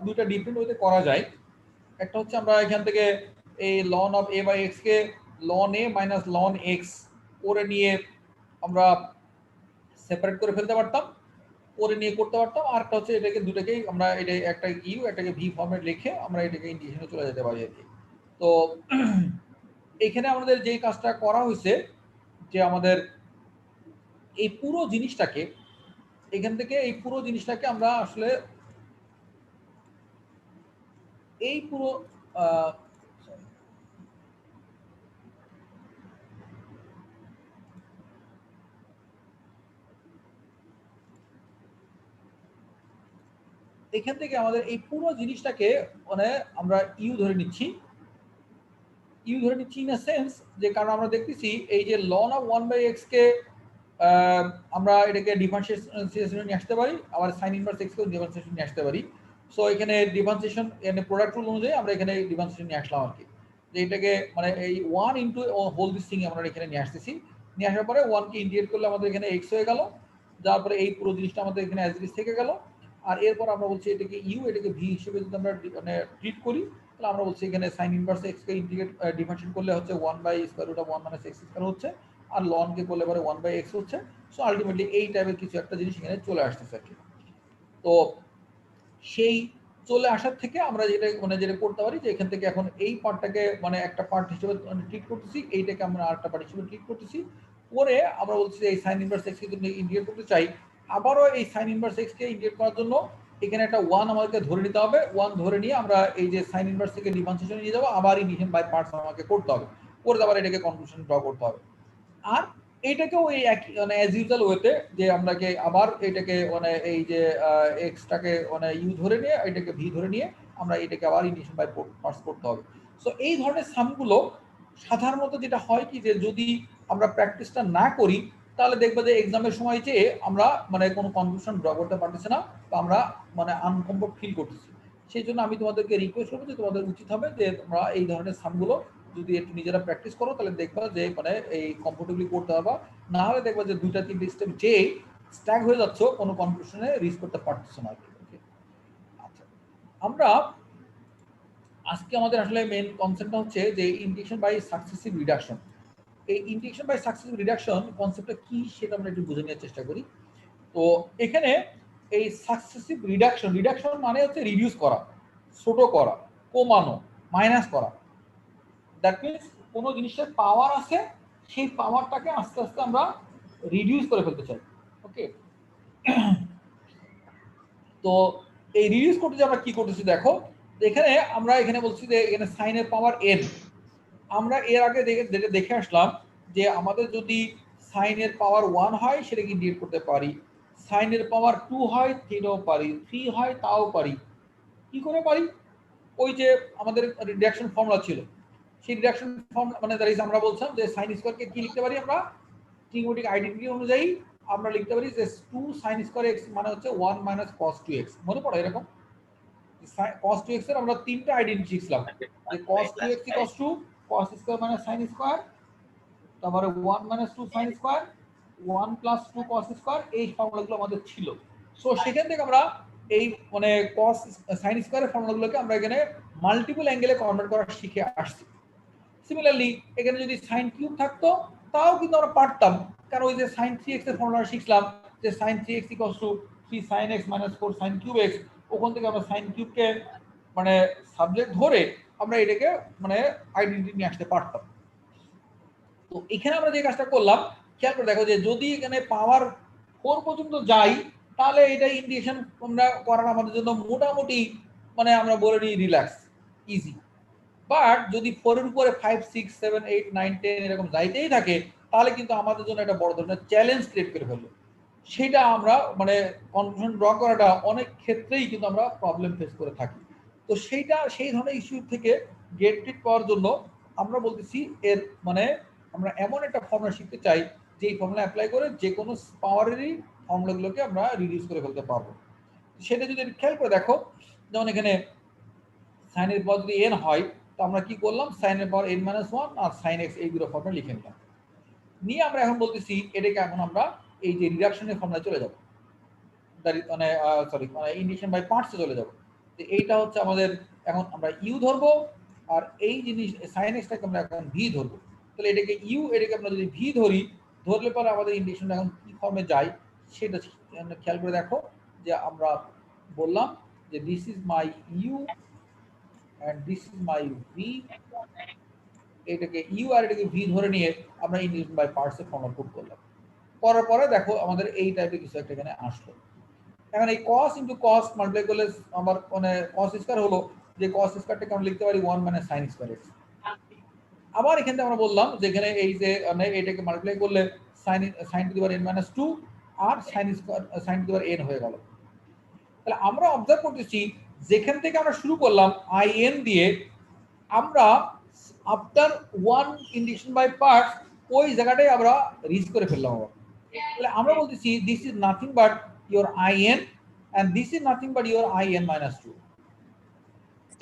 দুইটা ডিফারেন্ট ওয়েতে করা যায়। একটা হচ্ছে আমরা এখান থেকে এই ln of a by x কে ln a minus ln x করে নিয়ে আমরা সেপারেট করে ফেলতে পারতাম, করে নিয়ে করতে পারতাম। আর একটা হচ্ছে এটাকে দুটাকেই আমরা এটা একটা ইউ একটাকে ভি ফর্মেট লিখে আমরা এটাকে ইন্টিগ্রেশনে চলে যেতে পারি আর কি। তো এখানে আমাদের যে কাজটা করা হয়েছে যে আমাদের এই পুরো জিনিসটাকে এখান থেকে এই পুরো জিনিসটাকে আমরা আসলে এই পুরো এখান থেকে আমাদের এই পুরো জিনিসটাকে মানে আমরা ইউ ধরে নিচ্ছি ইন আ সেন্স যে কারণ আমরা দেখতেছি এই যে ln অফ 1/x কে আমরা এটাকে ডিফারেন্সিয়েশনে নিয়ে আসতে পারি, আবার sin ইনভার্স x কে ডিফারেন্সিয়েশনে নিয়ে আসতে পারি। সো এখানে ডিফারেন্সিয়েশন এখানে প্রোডাক্ট রুল অনুযায়ী আমরা এখানে ডিফারেন্সিয়েশন নিয়ে আসলাম আর কি, যে এটাকে মানে এই 1 ইনটু হোল দিস থিং আমরা এখানে নিয়ে আসতেছি। নিয়ে আসার পরে 1 কে ইন্টিগ্রেট করলে আমাদের এখানে x হয়ে গেল, যার পরে এই পুরো জিনিসটা আমাদের এখানে অ্যাজ ইট ইজ থেকে গেল। আর এরপর আমরা বলছি এটাকে ইউ এটাকে ভি হিসেবে যদি আমরা মানে ট্রিট করি, তাহলে আমরা বলছি এখানে sin ইনভার্স x কে ইন্টিগ্রেট ডিফারেন্সিয়েট করলে হচ্ছে 1/√1 - x স্কয়ার হচ্ছে, আর ln কে করলে পরে 1/x হচ্ছে। সো আলটিমেটলি এই টাইপের কিছু একটা জিনিস এখানে চলে আসতেছে আর কি। তো সেই চলে আসার থেকে আমরা যেটা করতে পারি যে এখান থেকে এখন এই পার্টটাকে মানে একটা পার্ট হিসেবে ট্রিট করতেছি, এইটাকে আমরা আরেকটা পার্ট হিসেবে ট্রিট করতেছি। পরে আমরা বলছি যে এই sin ইনভার্স x কে যদি ইন্টিগ্রেট করতে চাই, আবারও এই sin ইনভার্স x কে ইন্টিগ্রেট করার জন্য এখানে একটা 1 আমাদেরকে ধরে নিতে হবে। 1 ধরে নিয়ে আমরা এই যে sin ইনভার্স থেকে ডিফারেন্সিয়েশন নিয়ে যাব, আবার ইন্টিগ্রেশন বাই পার্টস আমাকে করতে হবে, করে আবার এটাকে কনক্লুশন ড্র করতে হবে। আর এইটাকেও এই একই মানে অ্যাজ ইউজুয়াল ওয়েতে যে আমরাকে আবার এটাকে মানে এই যে এক্সটাকে মানে ইউ ধরে নিয়ে এটাকে ভি ধরে নিয়ে আমরা এটাকে আবার ইন্টিগ্রেশন বাই পার্টস করতে হবে। সো এই ধরনের সামগুলো সাধারণত যেটা হয় কি যে যদি আমরা প্র্যাকটিসটা না করি, তাহলে দেখবে যে এক্সামের সময় যে আমরা মানে কোনো কনক্লুশন ড্র করতে পারতেছি না, বা আমরা মানে আনকমফোর্ট ফিল করতেছি। সেই জন্য আমি তোমাদেরকে রিকোয়েস্ট করবো যে তোমাদের উচিত হবে যে তোমরা এই ধরনের সামগুলো যদি একটু নিজেরা প্র্যাকটিস করো, তাহলে দেখবা যে মানে এই কমফোর্টেবলি করতে পারবা। না হলে দেখবা যে দুইটা তিনটে স্টেপ যে স্ট্যাগ হয়ে যাচ্ছ, কোনো কনক্লুশনে রিচ করতে পারতেছো না। আচ্ছা, আমরা আজকে আমাদের আসলে মেইন কনসেপ্টটা হচ্ছে যে ইন্টিগ্রেশন বাই সাকসেসিভ রিডাকশন। এই ইন্টিগ্রেশন বাই সাকসেসিভ রিডাকশন কনসেপ্টটা কি সেটা আমরা একটু বুঝে নেওয়ার চেষ্টা করি। তো এখানে এই সাকসেসিভ রিডাকশন মানে হচ্ছে রিডিউস করা, ছোট করা, কমানো, মাইনাস করা। দ্যাট মিনস কোনো জিনিসের পাওয়ার আছে, সেই পাওয়ারটাকে আস্তে আস্তে আমরা রিডিউস করে ফেলতে চাই। ওকে, তো এই রিডিউস করতে যে আমরা কি করতেছি দেখো, এখানে আমরা এখানে বলছি যে এখানে সাইনের পাওয়ার n। আমরা এর আগে দেখে আসলাম যে আমাদের যদি সাইনের পাওয়ার 1 হয় সেটাকে ইন্টিগ্রেট করতে পারি, সাইনের পাওয়ার 2 হয় সেটাও পারি, 3 হয় তাও পারি। কি করে পারি? ওই যে আমাদের রিডাকশন ফর্মুলা ছিল, সেই রিডাকশন ফর্মুলা মানে দ্যাট ইজ আমরা বলছিলাম যে sin স্কয়ারকে কি লিখতে পারি আমরা ট্রিগোনোমেট্রিক আইডেন্টিটি অনুযায়ী আমরা লিখতে পারি যে 2 sin স্কয়ার x মানে হচ্ছে 1 - cos 2x। মনে পড়ে এরকম cos 2x এর আমরা তিনটা আইডেন্টিটি শিখলাম, যে cos 2x = 2 cos স্কয়ার মানে sin স্কয়ার, তারপরে 1 - 2 sin স্কয়ার 1 + 2 cos স্কয়ার। এই ফর্মুলাগুলো আমাদের ছিল। সো সেখান থেকে আমরা এই মানে cos sin স্কয়ারের ফর্মুলাগুলোকে আমরা এখানে মাল্টিপল অ্যাঙ্গেলে কনভার্ট করা শিখে আসছি। সিমিলারলি এখানে যদি sin কিউব থাকতো তাও কিন্তু আমরা পারতাম, কারণ ওই যে sin 3x এর ফর্মুলা শিখলাম যে sin 3x = 3 sin x - 4 sin cube x। ওখান থেকে আমরা sin কিউবকে মানে সাবজেক্ট ধরে আমরা এটাকে মানে আইডেন্টিটি নিয়ে আসতে পারতাম। তো এখানে আমরা যে কাজটা করলাম, খেয়াল করে দেখো যে যদি এখানে পাওয়ার 4 পর্যন্ত যাই, তাহলে এটা ইন্টিগ্রেশন আমরা করার আমাদের জন্য মোটামুটি মানে আমরা বলে নিই রিল্যাক্স, ইজি। বাট যদি 4 এর উপরে 5 6 7 8 9 10 এরকম যাইতেই থাকে, তাহলে কিন্তু আমাদের জন্য একটা বড় ধরনের চ্যালেঞ্জ ক্রিয়েট করে ফেলবে। সেটা আমরা মানে কনক্লুশন ড্র করাটা অনেক ক্ষেত্রেই কিন্তু আমরা প্রবলেম ফেস করে থাকি। তো সেই ধরনের ইস্যু থেকে গেট রিড পাওয়ার জন্য আমরা বলতেছি এর মানে আমরা এমন একটা ফর্মুলা শিখতে চাই যে ফর্মুলা অ্যাপ্লাই করে যে কোনো পাওয়ারেরই ফর্মুলাগুলোকে আমরা রিডিউস করে ফেলতে পারবো। সেটা যদি খেয়াল করে দেখো, যেমন এখানে সাইনের পাওয়ার যদি n হয়, তো আমরা কি করলাম সাইনের পাওয়ার n - 1 আর sin x এই দুটো ফর্মুলা লিখে নিলাম। নিয়ে আমরা এখন বলতেছি এটাকে এখন আমরা এই যে রিডাকশনের ফর্মুলায় চলে যাব, মানে সরি মানে ইন্টিগ্রেশন বাই পার্টসে চলে যাব। যে এইটা হচ্ছে আমাদের, এখন আমরা ইউ ধরবো আর এই জিনিস সাইন এক্সটাকে আমরা এখন ভি ধরবো। তাহলে এটাকে ইউ, এটাকে আমরা যদি ভি ধরি, ধরলে পরে আমাদের ইন্ডিকেশনটা এখন কি ফর্মে যায় সেটা খেয়াল করে দেখো। যে আমরা বললাম যে this is my u and this is my v, এটাকে ইউ আর এটাকে ভি ধরে নিয়ে আমরা ইন্ডিকেশন বাই পার্টস এর ফর্মুলা পুট করলাম। করার পরে দেখো আমাদের এই টাইপের কিছু একটা এখানে আসলো। এখন এই cos ইনটু cos মাল্টিপ্লাই করলে আমার মানে cos স্কয়ার হলো, যে cos স্কয়ারটাকে আমরা লিখতে পারি 1 মানে sin স্কয়ার x। আবার এখানে আমরা বললাম যে এখানে এই যে মানে এটাকে মাল্টিপ্লাই করলে sin to the power n - 2 আর sin square sin to the power n হয়ে গেল। তাহলে আমরা অবজার্ভ করতেছি যেখান থেকে আমরা শুরু করলাম in দিয়ে, আমরা after one integration by parts ওই জায়গাটাই আমরা রিচ করে ফেললাম। তাহলে আমরা বলতেছি this is nothing but your in and this is nothing but your in - 2।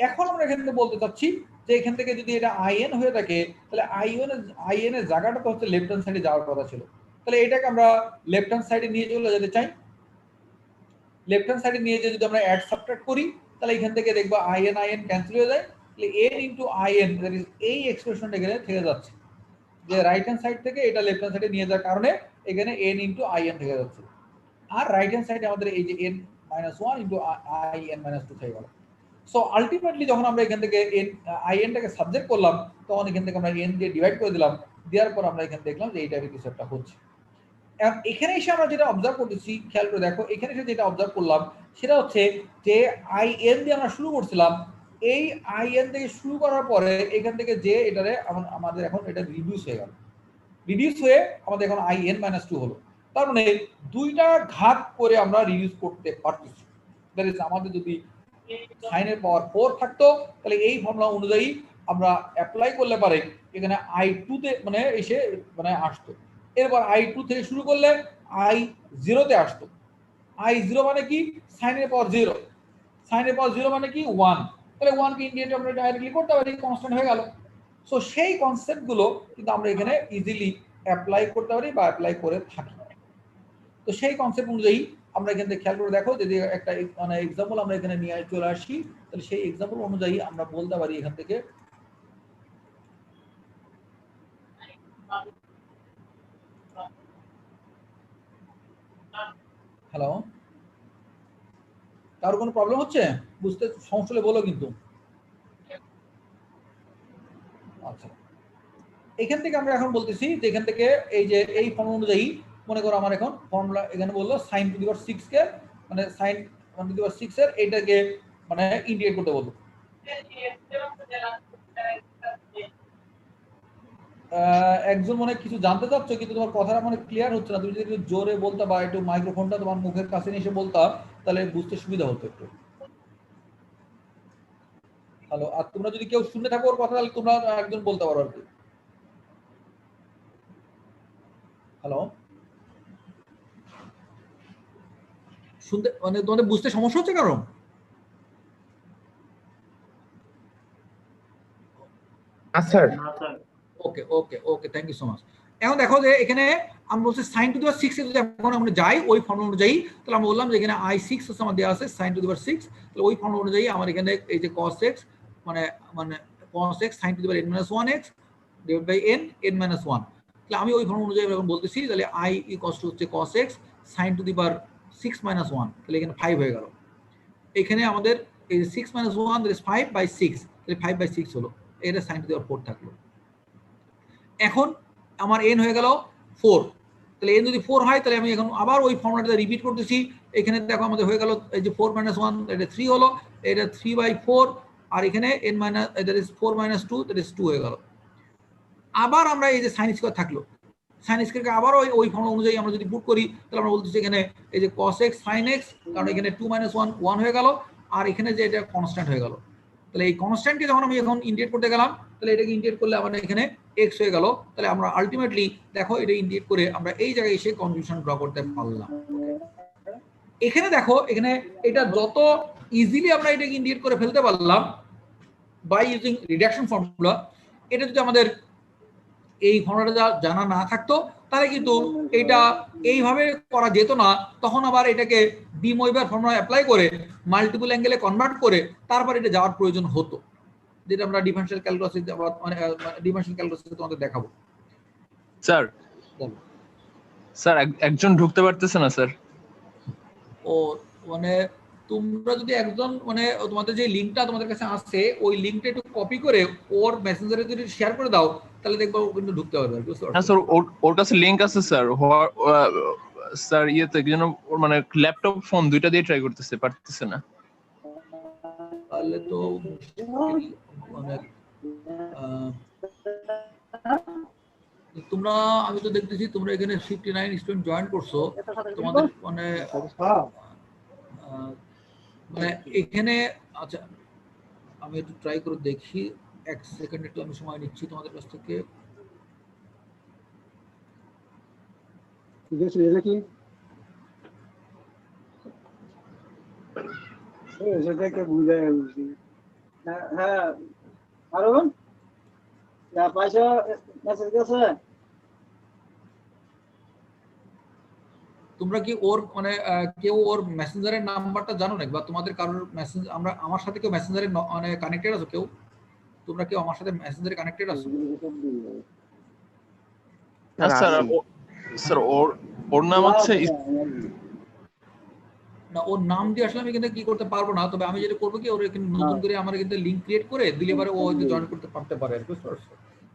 এখন আমরা এখান থেকে বলতে চাচ্ছি যে এখান থেকে যদি এটা in হয়ে থাকে তাহলে in এর জায়গাটা তো হচ্ছে লেফট হ্যান্ড সাইডে যাওয়ার কথা ছিল। তাহলে এটাকে আমরা লেফট হ্যান্ড সাইডে নিয়ে চলে যেতে চাই। লেফট হ্যান্ড সাইডে নিয়ে যেয়ে যদি আমরা অ্যাড সাবট্রাক্ট করি তাহলে এখান থেকে দেখবা in ক্যান্সেল হয়ে যায়। তাহলে n into in that is এই এক্সপ্রেশনটা এখানে থেকে যাচ্ছে, যে রাইট হ্যান্ড সাইড থেকে এটা লেফট হ্যান্ড সাইডে নিয়ে যাওয়ার কারণে এখানে n ইনটু in থেকে যাচ্ছে। আর রাইট হ্যান্ড সাইডে আমাদের এই যে n - 1 ইনটু in - 2 থেকে গেল। সো আলটিমেটলি যখন আমরা এখান থেকে in টাকে সাবজেক্ট করলাম তখন এখান থেকে আমরা n দিয়ে ডিভাইড করে দিলাম, দেওয়ার পর আমরা এখানে দেখলাম যে এই টাইপের কিছু একটা হচ্ছে। এখন এখানে এসে আমরা যেটা অবজার্ভ করতেছি, খেয়াল করে দেখো, এখানে এসে যেটা অবজার্ভ করলাম সেটা হচ্ছে যে in দিয়ে আমরা শুরু করছিলাম, এই in থেকে শুরু করার পরে এখান থেকে যে এটারে আমাদের এখন এটা রিডিউস হয়ে গেল। রিডিউস হয়ে আমাদের এখন in - 2 হলো। তার মানে দুইটা ঘাত করে আমরা রিডিউস করতে পারতেছি। দ্যাট ইজ আমাদের যদি sin এর পাওয়ার 4 থাকতো তাহলে এই ফর্মুলা অনুযায়ী আমরা অ্যাপ্লাই করলে পারে এখানে i2 তে মানে এসে মানে আসতো। এরপর i2 থেকে শুরু করলে i0 তে আসতো। i0 মানে কি? sin এর পাওয়ার 0। sin এর পাওয়ার 0 মানে কি? 1। তাহলে 1 কে ইন্টিগ্রেট আমরা ডাইরেক্টলি করতে পারি, কনস্ট্যান্ট হয়ে গেল। সো সেই কনসেপ্টগুলো কিন্তু আমরা এখানে ইজিলি অ্যাপ্লাই করতে পারি বা অ্যাপ্লাই করে থাকি। তো সেই কনসেপ্ট অনুযায়ী আমরা এখান থেকে খেয়াল করে দেখো, যদি একটা মানে এক্সাম্পল আমরা এখানে নিয়ে চলে আসি তাহলে সেই এক্সাম্পল অনুযায়ী আমরা বলতে পারি এখান থেকে হ্যালো, কারো কোনো প্রবলেম হচ্ছে? বুঝতে সমস্যা হলে বলো কিন্তু। আচ্ছা, এখান থেকে আমরা এখন বলতেছি যে এখান থেকে এই যে এই ফর্মুলা অনুযায়ী মনে করো আমার এখন ফর্মুলা এখানে বললো sin টু দি পাওয়ার 6 কে মানে sin 1 টু দি পাওয়ার 6 এর এটাকে মানে ইন্টিগ্রেট করতে বলবো। একজন মনে কিছু জানতে চাচ্ছ কিন্তু তোমার কথাটা মানে ক্লিয়ার হচ্ছে না। তুমি যদি একটু জোরে বলতা বা একটু মাইক্রোফোনটা তোমার মুখের কাছে নিয়ে এসে বলতা তাহলে বুঝতে সুবিধা হতো একটু। হ্যালো, আর তোমরা যদি কেউ শুনে থাকো ওর কথা তাহলে তোমরা একজন বলতে পারো আর কি। হ্যালো, শুনতে মানে তোমাদের বুঝতে সমস্যা হচ্ছে কারণ? Sir okay okay okay, thank you so much. এখন দেখো যে এখানে আমরা বলছি sin টু দি পাওয়ার 6 এ যদি এখন আমরা যাই ওই ফর্মুলা অনুযায়ী, তাহলে আমরা বললাম যে এখানে i6 হচ্ছে আমার দেওয়া আছে sin টু দি পাওয়ার 6। তাহলে ওই ফর্মুলা অনুযায়ী আমার এখানে এই যে cos x মানে cos x sin to the power n - 1x divide by n n - 1। তাহলে আমি ওই ফর্মুলা অনুযায়ী এখন বলতেছি তাহলে i ইকুয়ালস টু হচ্ছে cos x sin to the পাওয়ার 6 - 1। তাহলে এখানে 5 হয়ে গেল। এখানে আমাদের এই 6 - 1 দ্যাট ইজ 5/6, তাহলে 5/6 হলো। এটা sin টু দি পাওয়ার 4 থাকলো। এখন আমার n হয়ে গেল 4। তাহলে n যদি 4 হয় তাহলে আমি এখন আবার ওই ফর্মুলাটা রিপিট করতেছি। এখানে দেখো আমাদের হয়ে গেল এই যে 4 - 1 এটা 3 হলো, এটা 3/4 আর এখানে n that is 4 - 2 that is 2 হয়ে গেল। আবার আমরা এই যে sin স্কয়ার থাকলো, sin স্কয়ারকে আবার ওই ফর্মুলা অনুযায়ী আমরা যদি পুট করি তাহলে আমরা বলতেছি এখানে এই যে cos x sin x, কারণ এখানে 2 - 1 1 হয়ে গেল আর এখানে যে এটা কনস্ট্যান্ট হয়ে গেল। তাহলে এই কনস্ট্যান্টকে যখন আমি এখন ইন্টিগ্রেট করতে গেলাম তাহলে এটাকে ইন্টিগ্রেট করলে আমাদের এখানে x হয়ে গেল। তাহলে আমরা আলটিমেটলি দেখো এটা ইন্টিগ্রেট করে আমরা এই জায়গায় এসে কনফিউশন ড্র করতে পারলাম। এখানে দেখো এখানে এটা যত ইজিলি আমরা এটাকে ইন্টিগ্রেট করে ফেলতে পারলাম বাই ইউজিং রিডাকশন ফর্মুলা, এটা যদি আমাদের এই ফর্মুলাটা জানা না থাকতো তাহলে কিন্তু এটা এইভাবে করা যেত না, তখন আবার এটাকে ডি মোইবার ফর্মুলা অ্যাপ্লাই করে মাল্টিপল অ্যাঙ্গেলে কনভার্ট করে তারপর এটা যাওয়ার প্রয়োজন হতো, যেটা আমরা ডিফারেনশিয়াল ক্যালকুলাসে মানে ডিফারেনশিয়াল ক্যালকুলাসে তোমাদের দেখাবো। স্যার স্যার একজন ঢুকতে পারতেছে না স্যার। ও মানে তোমরা যদি একজন মানে তোমাদের যে লিংকটা তোমাদের কাছে আসছে ওই লিংকটা একটু কপি করে ওর মেসেঞ্জারে যদি শেয়ার করে দাও তাহলে দেখবো ও কিন্তু ঢুকতে পারবে। হ্যাঁ স্যার, ওর কাছে লিংক আছে স্যার। স্যার ইয়েতে যেন মানে ল্যাপটপ ফোন দুইটা দিয়ে ট্রাই করতেছে, পারতেছে না। তাহলে তো মানে তোমরা, আমি তো দেখতেছি তোমরা এখানে 59 স্টুডেন্ট জয়েন করছো, তোমাদের মানে মানে এখানে আচ্ছা আমি একটু ট্রাই করে দেখি, এক সেকেন্ড একটু আমি সময় নিচ্ছি তোমাদের কাছ থেকে। ঠিক আছে, এটা কি সেটাকে বুঝাই বুঝি। হ্যাঁ আরো পয়সা মেসেজ গেছে। তোমরা কি ওর মানে কেউ ওর মেসেঞ্জারের নাম্বারটা জানো নাকি, বা তোমাদের কারোর মেসেজ আমরা আমার সাথে কেউ মেসেঞ্জারে মানে কানেক্টেড আছো কেউ? তোমরা কেউ আমার সাথে মেসেঞ্জারে কানেক্টেড আছো? স্যার ওর নাম হচ্ছে না, ওর নাম দিয়ে আসলে আমি কিন্তু কি করতে পারবো না, তবে আমি যেটা করবো কি ওর কিন্তু নতুন করে আমার কিন্তু লিংক ক্রিয়েট করে দিলে পরে ও হয়তো জয়েন করতে পারতে পারে আর কি।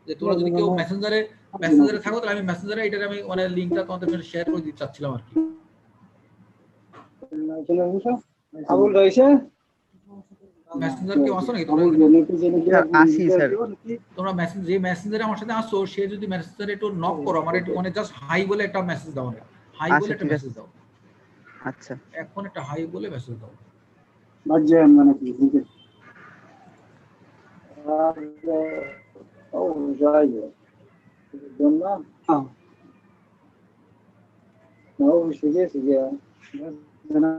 যে তোমরা যদি কেউ মেসেঞ্জারে থাকো তাহলে আমি মেসেঞ্জারে এটার আমি মানে লিংকটা তোমাদের সাথে শেয়ার করে দিতে চাচ্ছিলাম আর কি। আবুল রইছে মেসেঞ্জার কেউ আসো নাকি তোমরা? আসি স্যার। তোমরা যে মেসেঞ্জারে আমার সাথে আসছো সে যদি মেসেঞ্জারে একটু নক করো, আমার একটু মানে জাস্ট হাই বলে একটা মেসেজ দাও, হাই বলে একটা মেসেজ দাও। আচ্ছা এখন একটা হাই বলে মেসেজ দাও। বাজে মানে কি ও যাই না ও শিখে না।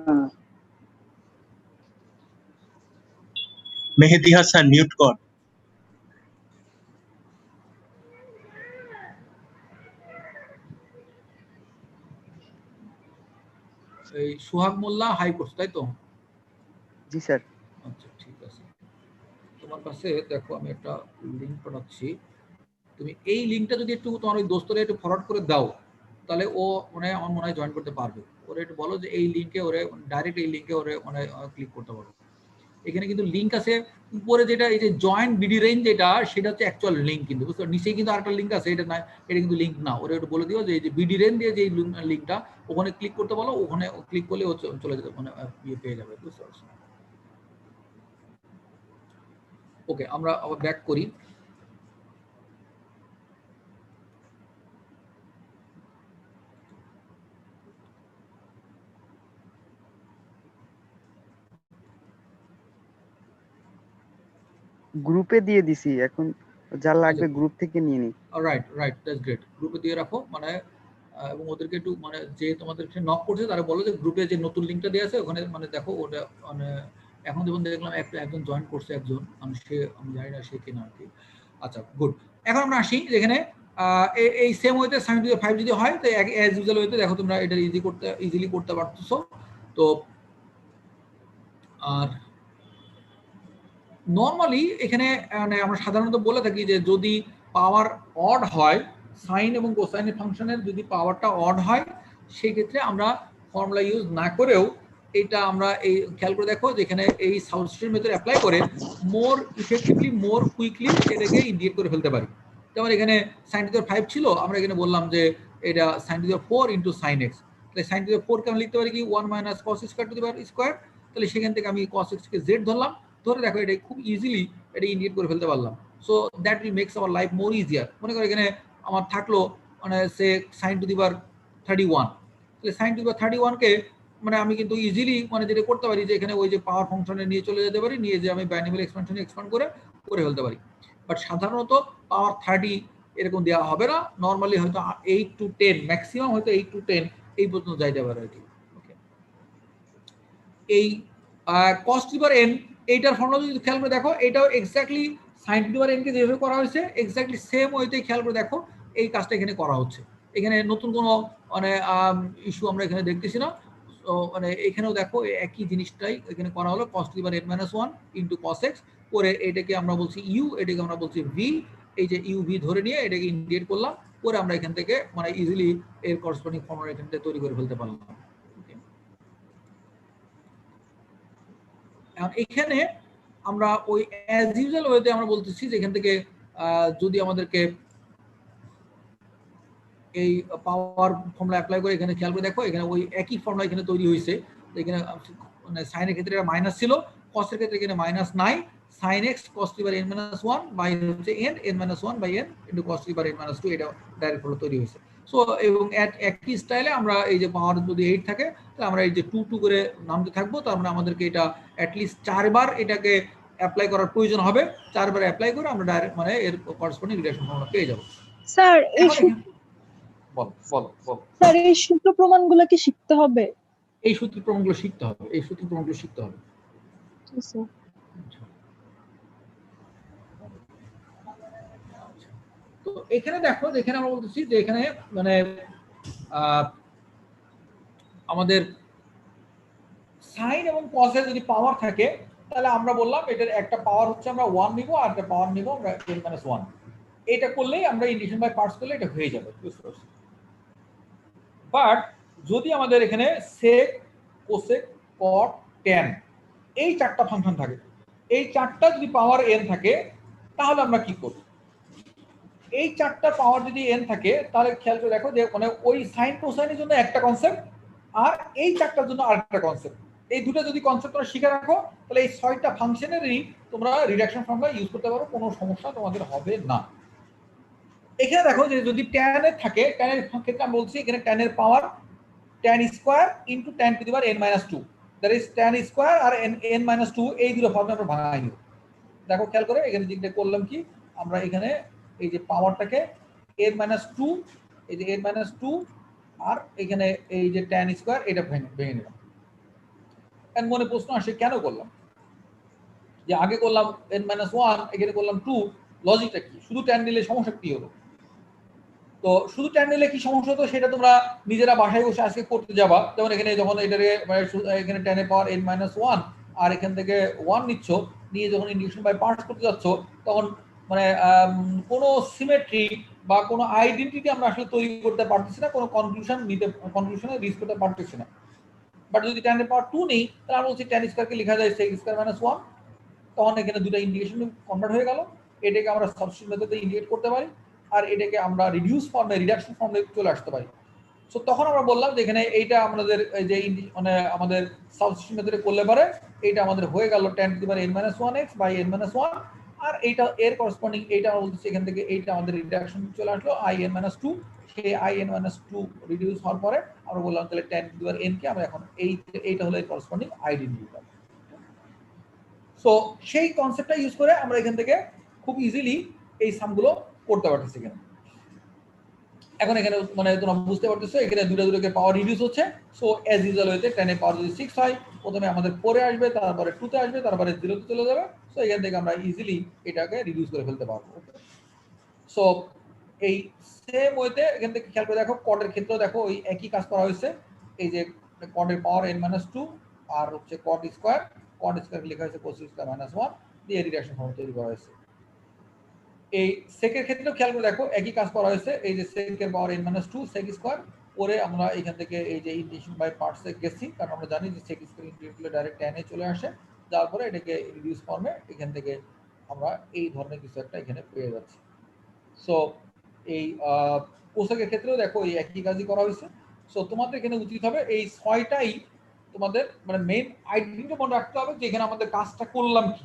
মেহেদি হাসান মিউট কর। এই সোহাগ মোল্লা হাই করছে তাই তো? জি স্যার। আচ্ছা ঠিক আছে, তোমার কাছে দেখো আমি একটা লিংক পাঠাচ্ছি, তুমি এই লিংকটা যদি একটু তোমার ওই দোস্তরে একটু ফরওয়ার্ড করে দাও তাহলে ও মানে আমার মনে হয় জয়েন করতে পারবে। ওরে একটু বলো যে এই লিংকে ওরে ডাইরেক্ট এই লিংকে ওরে মানে ক্লিক করতে পারো। এখানে কিন্তু লিংক আছে উপরে, যেটা এই যে জয়েন্ট বিডি রেঞ্জ যেটা সেটা হচ্ছে অ্যাকচুয়াল লিংক, কিন্তু বুঝছো নিচেই কিন্তু আরেকটা লিংক আছে, এটা না, এটা কিন্তু লিংক না। ওরে একটু বলে দিও যে এই যে বিডি রেঞ্জ দিয়ে যে লিংকটা ওখানে ক্লিক করতে বলো, ওখানে ক্লিক করলে ও চলে যেতে মানে ইয়ে পেয়ে যাবে, বুঝতে পারছো? ওকে, আমরা আবার ব্যাক করি। গ্রুপে দিয়ে দিছি, এখন যা লাগবে গ্রুপ থেকে নিয়ে নি। রাইট দ্যাটস গ্রেট, গ্রুপে দিয়ে রাখো মানে, এবং ওদেরকে একটু মানে যে তোমাদেরকে নক করছে তারা বলো যে গ্রুপে যে নতুন লিংকটা দেওয়া আছে ওখানে মানে দেখো ওটা মানে এখন যেমন দেখলাম একজন জয়েন করছে একজন, আমি জানি না সে কিনা আর কি। আচ্ছা গুড, এখন আমরা আসি যেখানে এই সেম ওয়েতে sin টু দি 5 যদি হয় তো অ্যাজ ইউজুয়াল ওয়েতে দেখো তোমরা এটা ইজিলি করতে পারতেছো। তো আর নর্মালি এখানে মানে আমরা সাধারণত বলে থাকি যে যদি পাওয়ার অড হয়, সাইন এবং কোসাইনের ফাংশনের যদি পাওয়ারটা অড হয় সেই ক্ষেত্রে আমরা ফর্মুলা ইউজ না করেও এটা আমরা এই খেয়াল করে দেখো যেখানে এই সাবস্টিটিউশন মেথড অ্যাপ্লাই করে মোর ইফেক্টিভলি মোর কুইকলি এটাকে ইন্ডিকেট করে ফেলতে পারি। যেমন এখানে sin টু দি পাওয়ার 5 ছিল, আমরা এখানে বললাম যে এটা sin to the power 4 into sin x, তাহলে sin টু দি পাওয়ার 4 কে আমি লিখতে পারি কি 1 minus cos square to the power square, তাহলে সেখান থেকে আমি cos x কে z ধরলাম, ধরে দেখো এটা খুব ইজিলি এটা ইন্ডিকেট করে ফেলতে পারলাম। So that will makes our life more easier. মনে করো এখানে আমার থাকলো মানে সে sin টু দি পাওয়ার 31, তাহলে sin টু দি পাওয়ার 31 কে মানে আমি কিন্তু ইজিলি মানে যেটা করতে পারি যে এখানে ওই যে পাওয়ার ফাংশনে নিয়ে চলে যেতে পারি, নিয়ে যে আমি বাইনোমিয়াল এক্সপানশনে এক্সপান্ড করে ফেলতে পারি। বাট সাধারণত পাওয়ার 30 এরকম দেওয়া হবে না, নরমালি হয়তো 8 টু 10 ম্যাক্সিমাম হয়তো 8 টু 10 এই পর্যন্ত যাইতে পারে আর কি। ওকে, এই cos to the power n এইটার ফর্মুলা যদি খেয়াল করে দেখো এটাও exactly sin to the power n কে যেভাবে করা হয়েছে এক্স্যাক্টলি সেম ওয়েতে খেয়াল করে দেখো এই কাজটা এখানে করা হচ্ছে। এখানে নতুন কোনো মানে ইস্যু আমরা এখানে দেখতেছি না। তো মানে এখানেও দেখো একই জিনিসটাই এখানে করা হলো cos to the power n - 1 into cos x করে এটাকে আমরা বলছি u, এটাকে আমরা বলছি v, এই যে u v ধরে নিয়ে এটাকে ইন্টিগ্রেট করলাম করে আমরা এখান থেকে মানে ইজিলি এর করসপন্ডিং ফর্মুলা এখান থেকে তৈরি করে ফেলতে পারলাম। এখন এখানে আমরা ওই অ্যাজ ইউজুয়াল ওয়েতে আমরা বলতেছি যে এখান থেকে যদি আমাদেরকে এই পাওয়ার ফর্মুলা অ্যাপ্লাই করে এখানে খেয়াল করে দেখো এখানে ওই একই ফর্মুলা এখানে তৈরি হয়েছে। এখানে মানে সাইনের ক্ষেত্রে এটা মাইনাস ছিল, কসের ক্ষেত্রে এখানে মাইনাস নাই, sin x cos to the power n - 1 by হচ্ছে n - 1 by n into cos to the power n - 2 এটা ডাইরেক্ট ফর্মুলা তৈরি হয়েছে। সো এবং একই স্টাইলে আমরা এই যে পাওয়ার যদি 8 থাকে তাহলে আমরা এই যে 2 2 করে নামতে থাকবো, তার মানে আমাদেরকে এটা অ্যাট লিস্ট 4 বার এটাকে অ্যাপ্লাই করার প্রয়োজন হবে। 4 বার অ্যাপ্লাই করে আমরা ডাইরেক্ট মানে এর করসপন্ডিং রিডাকশন ফর্মুলা পেয়ে যাব। স্যার এই স্যার এই সূত্র প্রমাণগুলো কি শিখতে হবে? এই সূত্র প্রমাণগুলো শিখতে হবে, এই সূত্র প্রমাণগুলো শিখতে হবে। তো এখানে দেখো এখানে আমরা বলতেছি যে এখানে মানে আমাদের সাইন এবং কসের যদি পাওয়ার থাকে তাহলে আমরা বললাম এটার একটা পাওয়ার হচ্ছে আমরা 1 নিব আর একটা পাওয়ার নিব আমরা n - 1। এটা করলেই আমরা ইন্টিগ্রেশন বাই পার্টস করলে এটা হয়ে যাবে। বাট যদি আমাদের এখানে sec cosec cot tan এই চারটা ফাংশন থাকে, এই চারটা যদি পাওয়ার n থাকে তাহলে আমরা কি করব? এই চারটা পাওয়ার যদি n থাকে তাহলে খেয়াল করে দেখো যে মানে ওই সাইন কোসাইনের জন্য একটা কনসেপ্ট আর এই চারটার জন্য আরেকটা কনসেপ্ট। এই দুটো যদি কনসেপ্ট তোমরা শিখে রাখো তাহলে এই 6টা ফাংশনেরই তোমরা রিডাকশন ফর্মুলা ইউজ করতে পারো, কোনো সমস্যা তোমাদের হবে না। এখানে দেখো যে যদি tan এর থাকে, tan এর ক্ষেত্রে আমি বলছি এখানে tan এর power tan square into tan to the power n - 2, that is tan square আর n - 2 এই দুটো ফর্মে আমরা ভাঙাই নিব। দেখো খেয়াল করে এখানে যেটা করলাম কি আমরা এখানে এই যে পাওয়ারটাকে n - 2 এই যে n - 2 আর এখানে এই যে tan স্কয়ার এটা ভেঙে নিলাম। এর মনে প্রশ্ন আসে কেন করলাম, যে আগে করলাম n - 1 এখানে করলাম 2, লজিকটা কি? শুধু tan নিলে সমস্যা কি হলো? তো শুধু tan নিলে কি সমস্যা হতো সেটা তোমরা নিজেরা বাসায় বসে আজকে করতে যাবা। যেমন এখানে যখন এটারে এখানে tan এর পাওয়ার n - 1 আর এখান থেকে 1 নিচ্ছ, নিয়ে যখন ইন্টিগ্রেশন বাই পার্টস করতে যাচ্ছ তখন মানে কোনো সিমেট্রি বা কোনো আইডেন্টিটি আমরা আসলে তৈরি করতে পারতেছি না, কোনো কনক্লুশনে রিচ করতে পারতেছি না। বাট যদি tan এর পাওয়ার 2 নেই তাহলে আমরা বলছি tan স্কয়ারকে লেখা যায় sec স্কয়ার - 1, তখন এখানে দুটো ইন্টিগ্রেশন কনভার্ট হয়ে গেল। এটাকে আমরা সাবস্টিটিউট মেথডে ইন্টিগ্রেট করতে পারি আর এটাকে আমরা রিডিউস ফর্মে রিডাকশন ফর্মে চলে আসতে পারি। সো তখন আমরা বললাম যে এখানে এইটা আমাদের যে মানে আমাদের সাবস্টিটিউট মেথডে করলে পারে এইটা আমাদের হয়ে গেল tan to the power n - 1x by n - 1 আর এইটা এর করসপন্ডিং এইটা আমরা বলতেছি এখান থেকে এইটা আমাদের রিডাকশন চলে আসলো i n - 2, সেই i n - 2 রিডিউস হওয়ার পরে আমরা বললাম তাহলে tan to the power n কে আমরা এখন এইটা হলো এর করসপন্ডিং আইডেন্টিটি। সো সেই কনসেপ্টটা ইউজ করে আমরা এখান থেকে খুব ইজিলি এই সামগুলো করতে পারতেছি। এখন এখানে মানে তোমরা বুঝতে পারতেছো এখানে দুটোকে পাওয়ার রিডিউস হচ্ছে। সো অ্যাজ ইউজুয়াল হইতে 10 এর পাওয়ার যদি 6 হয় প্রথমে আমাদের 4 এ আসবে, তারপরে 2 তে আসবে, তারপরে 0 তে চলে যাবে। সো এখান থেকে আমরা ইজিলি এটাকে রিডিউস করে ফেলতে পারবো। সো এই সেম ওয়েতে এখান থেকে খেয়াল করে দেখো কটের ক্ষেত্রেও দেখো ওই একই কাজ করা হয়েছে। এই যে কটের পাওয়ার n - 2 আর হচ্ছে কট স্কয়ার লেখা হয়েছে cos স্কয়ার - 1 দিয়ে রিডাকশন ফর্ম তৈরি করা হয়েছে। এই সেকের ক্ষেত্রেও খেয়াল করে দেখো একই কাজ করা হয়েছে। এই যে সেকের পাওয়ার n - 2 sec স্কয়ার করে আমরা এখান থেকে এই যে ইন্টিগ্রেশন বাই পার্টস এ গেছি, কারণ আমরা জানি যে sec স্কয়ার ইন্টিগ্রেট করলে ডাইরেক্ট tan এ চলে আসে, যার পরে এটাকে রিডিউস ফর্মে এখান থেকে আমরা এই ধরনের কিছু একটা এখানে পেয়ে যাচ্ছি। সো এই কোসেকের ক্ষেত্রেও দেখো এই একই কাজই করা হয়েছে। সো তোমাদের এখানে উচিত হবে এই 6টাই তোমাদের মানে মেইন আইডেন্টিটি মনে রাখতে হবে যে এখানে আমাদের কাজটা করলাম কি।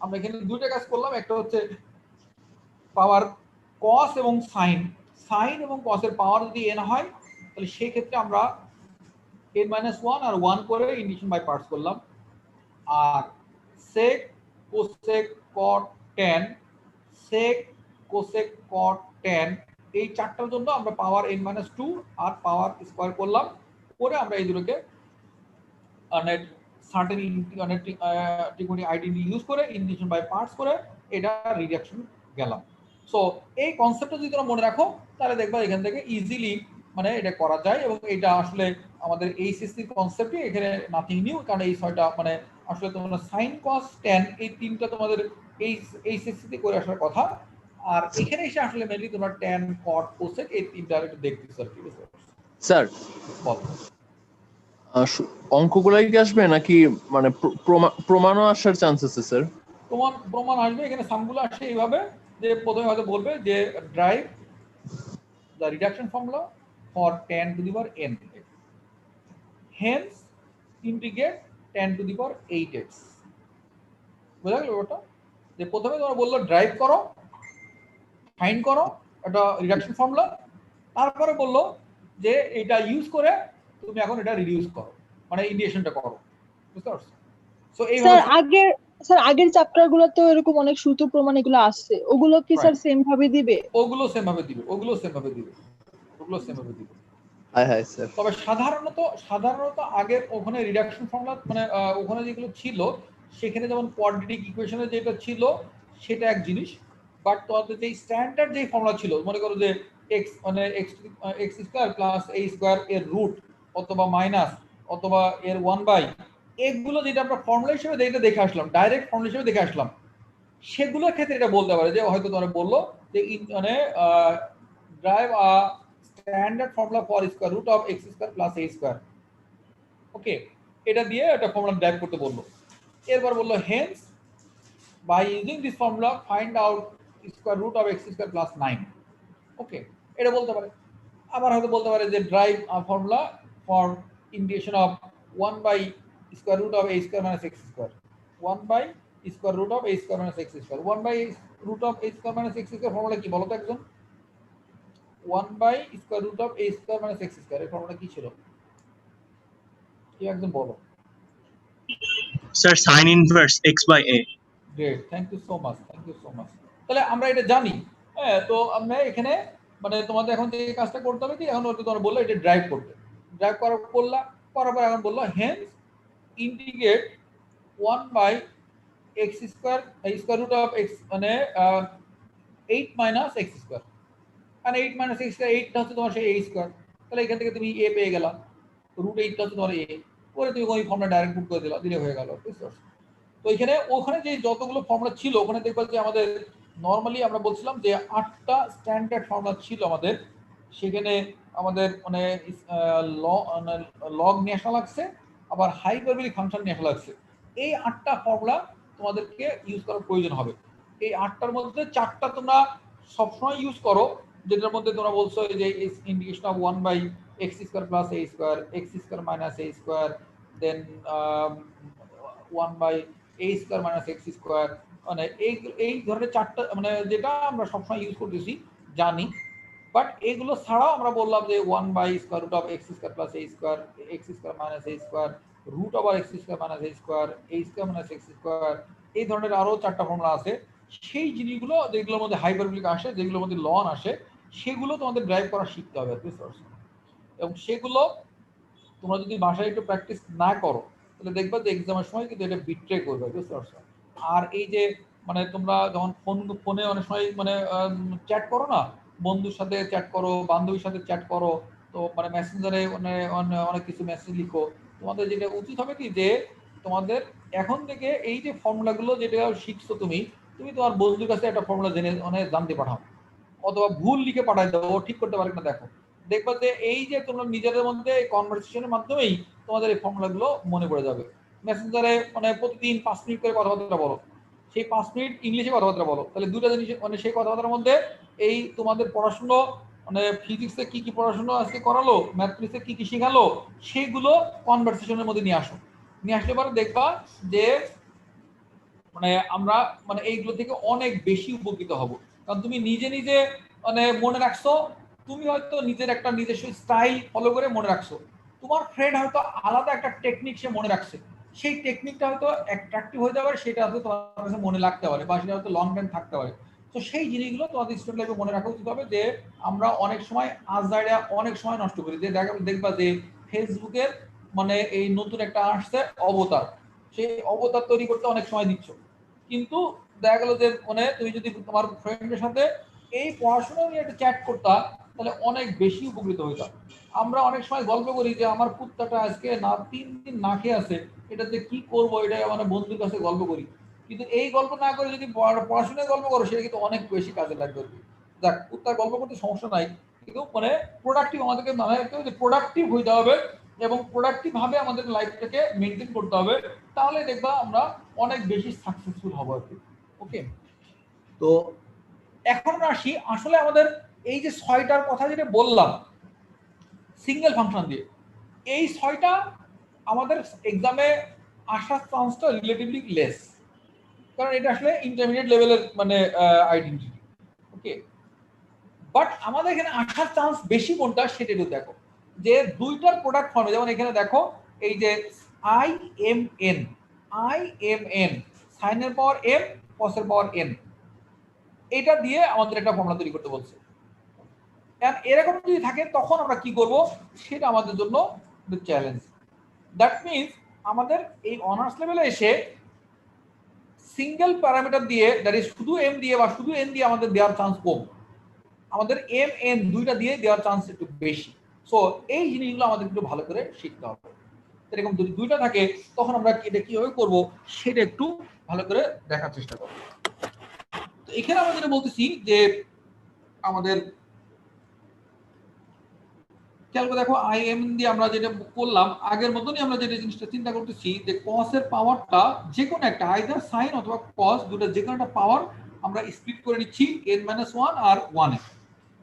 আমরা এখানে দুইটা কাজ করলাম, একটা হচ্ছে পাওয়ার cos এবং sin এবং cos এর পাওয়ার যদি n হয় তাহলে সেই ক্ষেত্রে আমরা n - 1 আর 1 করে ইন্টিগ্রেশন বাই পার্টস করলাম। আর sec cosec cot tan sec cosec cot tan এই চারটার জন্য আমরা পাওয়ার n - 2 আর পাওয়ার স্কয়ার করলাম, করে আমরা এই দুটোকে সার্টেন ট্রিগোনোমেট্রিক আইডেন্টিটি ইউজ করে ইন্টিগ্রেশন বাই পার্টস করে এটা রিডাকশন গেলাম। সো এই কনসেপ্টটা যদি তোমরা মনে রাখো তাহলে দেখবা এখান থেকে ইজিলি মানে এটা করা যায়, এবং এটা আসলে আমাদের এইচএসসি কনসেপ্টে এখানে নাথিং নিউ, কারণ এই 6টা মানে আসলে তোমরা সাইন কস ট্যান এই 3টা তোমাদের এইচএসসি তে করে আসার কথা, আর এখানে এসে আসলে মেইনলি তোমরা ট্যান কট কোসেক এই 3টা একটু দেখতেছ আর কি। স্যার বল অঙ্কগুলাই কি আসবে নাকি মানে প্রমাণও আসার চান্স আছে স্যার? প্রমাণ আসবে, এখানে সামগুলো আসে এইভাবে যে প্রথমে হয়তো বলবে যে drive the reduction formula for tan to the power n, hence integrate tan to the power 8x। বুঝা গেল ওটা? যে প্রথমে তোমরা বললো ড্রাইভ করো, ফাইন্ড করো এটা রিডাকশন ফর্মুলা, তারপরে বললো যে এটা ইউজ করে তুমি এখন এটা রিডিউস করো, মানে ইন্টিগ্রেশনটা করো। বুঝতে পারছো? সো এই স্যার আগের চ্যাপ্টার গুলোতেও এরকম অনেক সূত্র প্রমাণ এগুলো আসছে, ওগুলো কি স্যার সেম ভাবে দিবে? ওগুলো সেম ভাবে দিবে। হ্যাঁ হ্যাঁ স্যার। তবে সাধারণত আগে ওখানে রিডাকশন ফর্মুলা মানে ওখানে যেগুলো ছিল সেখানে যেমন কোয়াড্রেটিক ইকুয়েশনে যেটা ছিল সেটা এক জিনিস, বাট তোমাদের যে স্ট্যান্ডার্ড যে ফর্মুলা ছিল, মনে করো যে x মানে x square plus a square এর রুট অথবা মাইনাস অথবা এর 1/, এগুলো যেটা আমরা ফর্মুলা হিসেবে যেটা দেখে আসলাম, ডাইরেক্ট ফর্মুলা হিসেবে দেখে আসলাম, সেগুলোর ক্ষেত্রে এটা বলতে পারে যে হয়তো তোমরা বললো যে মানে derive standard formula for square root of x square plus a square, okay, এটা দিয়ে এটা ফর্মুলা ড্রাইভ করতে বললো। এরপর বললো hence by using this formula find out square root of x square plus 9, okay, এটা বলতে পারে। আবার হয়তো বলতে পারে যে derive formula for integration of 1 by square root of a square minus x square, 1 by square root of a square minus x square. 1 by root of a square minus x square formula কি বলো তো একজন? 1 by square root of a square minus x square এর formula কি ছিল? কি একজন বলো? Sir sin inverse x by a। Great, thank you so much. তাহলে আমরা এটা জানি। হ্যাঁ, তো আমরা এখানে মানে তোমাদের এখন যে কাজটা করতে হবে কি, এখন হয়তো তোমরা বললো এটা ড্রাইভ করতে, ড্রাইভ করার পর এখন বললো hence integrate 1 by x square square root of x মানে 8 মাইনাস x স্কয়ার, আর 8 মাইনাস x স্কয়ার 8টা হচ্ছে তোমার সেই a স্কয়ার, তাহলে এখান থেকে তুমি a পেয়ে গেলা, রুট 8টা হচ্ছে তোমার a, পরে তুমি ওই ফর্মুলা ডাইরেক্ট পুট করে দিলে হয়ে গেল। তো এখানে ওখানে যে যতগুলো ফর্মুলা ছিল ওখানে দেখবা যে আমাদের নরমালি আমরা বলছিলাম যে 8টা স্ট্যান্ডার্ড ফর্মুলা ছিল আমাদের, সেখানে আমাদের মানে লগ নিয়ে আসা লাগছে, আবার হাইপারবোলিক ফাংশন নিয়ে আসা লাগছে। এই 8টা ফর্মুলা তোমাদেরকে ইউজ করার প্রয়োজন হবে। এই 8টার মধ্যে 4টা তোমরা সবসময় ইউজ করো, যেটার মধ্যে তোমরা বলছো যে integration of 1 by x square plus a square, x square minus a square, then 1 by a square minus x square, মানে এই ধরনের 4টা মানে যেটা আমরা সবসময় ইউজ করতেছি জানি, বাট এগুলো ছাড়াও আমরা বললাম যে 1 by square root of x square plus a square, x square minus a square, root over x square minus a square, a square minus x square, এই ধরনের আরো 4টা ফর্মুলা আছে। সেই জিনিসগুলো যেগুলোর মধ্যে হাইপারবোলিক আসে, যেগুলোর মধ্যে লন আসে, সেগুলো তোমাদের ড্রাইভ করা শিখতে হবে, এবং সেগুলো তোমরা যদি বাসায় একটু প্র্যাকটিস না করো তাহলে দেখবা যে এক্সামের সময় কিন্তু এটা বিট্রে করবে, বুঝতে পারছো? আর এই যে মানে তোমরা যখন ফোনে অনেক সময় মানে চ্যাট করো না, বন্ধুর সাথে চ্যাট করো, বান্ধবীর সাথে চ্যাট করো, তো মানে মেসেঞ্জারে অনেক কিছু মেসেজ লিখো, তোমাদের যেটা উচিত হবে কি যে তোমাদের এখন থেকে এই যে ফর্মুলাগুলো যেটা শিখছো তুমি তোমার বন্ধুর কাছে একটা ফর্মুলা জেনে জানতে পাঠাও, অথবা ভুল লিখে পাঠাই দাও, ঠিক করতে পারে না, দেখো দেখবা যে এই যে তোমরা নিজেদের মধ্যে কনভারসেশনের মাধ্যমেই তোমাদের এই ফর্মুলাগুলো মনে পড়ে যাবে। মেসেঞ্জারে মানে প্রতিদিন 5 মিনিট করে কথাবার্তা বলো, সেই 5 মিনিট ইংলিশে কথাবার্তা বলো, তাহলে দুটো জিনিস মানে সেই কথাবার্তার মধ্যে এই তোমাদের পড়াশোনা মানে ফিজিক্সে কি কি পড়াশোনা আজকে করালো, ম্যাথমেটিক্সে কি কি শেখালো, সেগুলো কনভারসেশনের মধ্যে নিয়ে আসলে পরে দেখবা যে মানে আমরা মানে এইগুলো থেকে অনেক বেশি উপকৃত হব। কারণ তুমি নিজে নিজে মানে মনে রাখছো, তুমি হয়তো নিজের একটা নিজস্ব স্টাইল ফলো করে মনে রাখছো, তোমার ফ্রেন্ড হয়তো আলাদা একটা টেকনিক সে মনে রাখছে, সেই টেকনিকটা হয়তো অ্যাট্রাকটিভ হয়ে যাবে, সেটা হয়তো তোমার কাছে মনে লাগতে পারে বা সেটা হয়তো লং টাইম থাকতে পারে। তো সেই জিনিসগুলো তোমাদের স্টুডেন্ট লাইফে মনে রাখা উচিত হবে যে আমরা অনেক সময় আজাইরা অনেক সময় নষ্ট করি। যে দেখবা যে ফেসবুকের মানে এই নতুন একটা আসছে অবতার, সেই অবতার তৈরি করতে অনেক সময় দিচ্ছ, কিন্তু দেখা গেল যে মানে তুমি যদি তোমার ফ্রেন্ডের সাথে এই পড়াশোনা নিয়ে একটা চ্যাট করতাম তাহলে অনেক বেশি উপকৃত হইতাম। আমরা অনেক সময় গল্প করি যে আমার কুত্তাটা আজকে না 3 দিন না খেয়ে আছে, এটাতে কি করবো, এটা মানে বন্ধুর কাছে গল্প করি। কিন্তু এই গল্প না করে যদি পড়াশোনায় গল্প করো সেটা কিন্তু অনেক বেশি কাজে লাগবে। দেখ, কুত্তার গল্প করতে সমস্যা নাই, কিন্তু মানে প্রোডাক্টিভ আমাদেরকে মানে প্রোডাক্টিভ হইতে হবে এবং প্রোডাক্টিভ ভাবে আমাদের লাইফটাকে মেনটেন করতে হবে, তাহলে দেখবা আমরা অনেক বেশি সাকসেসফুল হবো আর কি। ওকে, তো এখন আসি আসলে আমাদের এই যে 6টার কথা যেটা বললাম সিঙ্গেল ফাংশন দিয়ে, এই 6টা আমাদের এক্সামে আসার চান্সটা রিলেটিভলি লেস, কারণ এটা আসলে ইন্টারমিডিয়েট লেভেলের মানে আইডেন্টিটি। ওকে, বাট আমাদের এখানে আসার চান্স বেশি কোনটা সেটা একটু দেখো, যে দুইটার প্রোডাক্ট ফর্মে, যেমন এখানে দেখো এই যে IMN সাইনের পাওয়ার M কসের পাওয়ার N, এটা দিয়ে আমাদের একটা ফর্মুলা তৈরি করতে বলছে। এরকম যদি থাকে তখন আমরা কি করব, সেটা আমাদের জন্য চ্যালেঞ্জ। দ্যাট মিনস আমাদের এই অনার্স লেভেলে এসে সিঙ্গেল প্যারামিটার দিয়ে, দ্যাট ইজ শুধু M দিয়ে বা শুধু N দিয়ে আমাদের দেওয়ার চান্স কম, আমাদের MN দুইটা দিয়ে দেওয়ার চান্স একটু বেশি। সো এই জিনিসগুলো আমাদের একটু ভালো করে শিখতে হবে। এরকম যদি দুইটা থাকে তখন আমরা এটা কিভাবে করব সেটা একটু ভালো করে দেখার চেষ্টা করব। তো এখানে আমরা যেটা বলতেছি যে আমাদের খেয়াল করে দেখো IM দিয়ে আমরা যেটা করলাম আগের মতনই আমরা যেটা জিনিসটা চিন্তা করতেছি যে cos এর পাওয়ারটা যে কোনো একটা আইদার sin অথবা cos দুটো যে কোনো একটা পাওয়ার আমরা স্প্লিট করে নিচ্ছি n-1 আর 1 এ।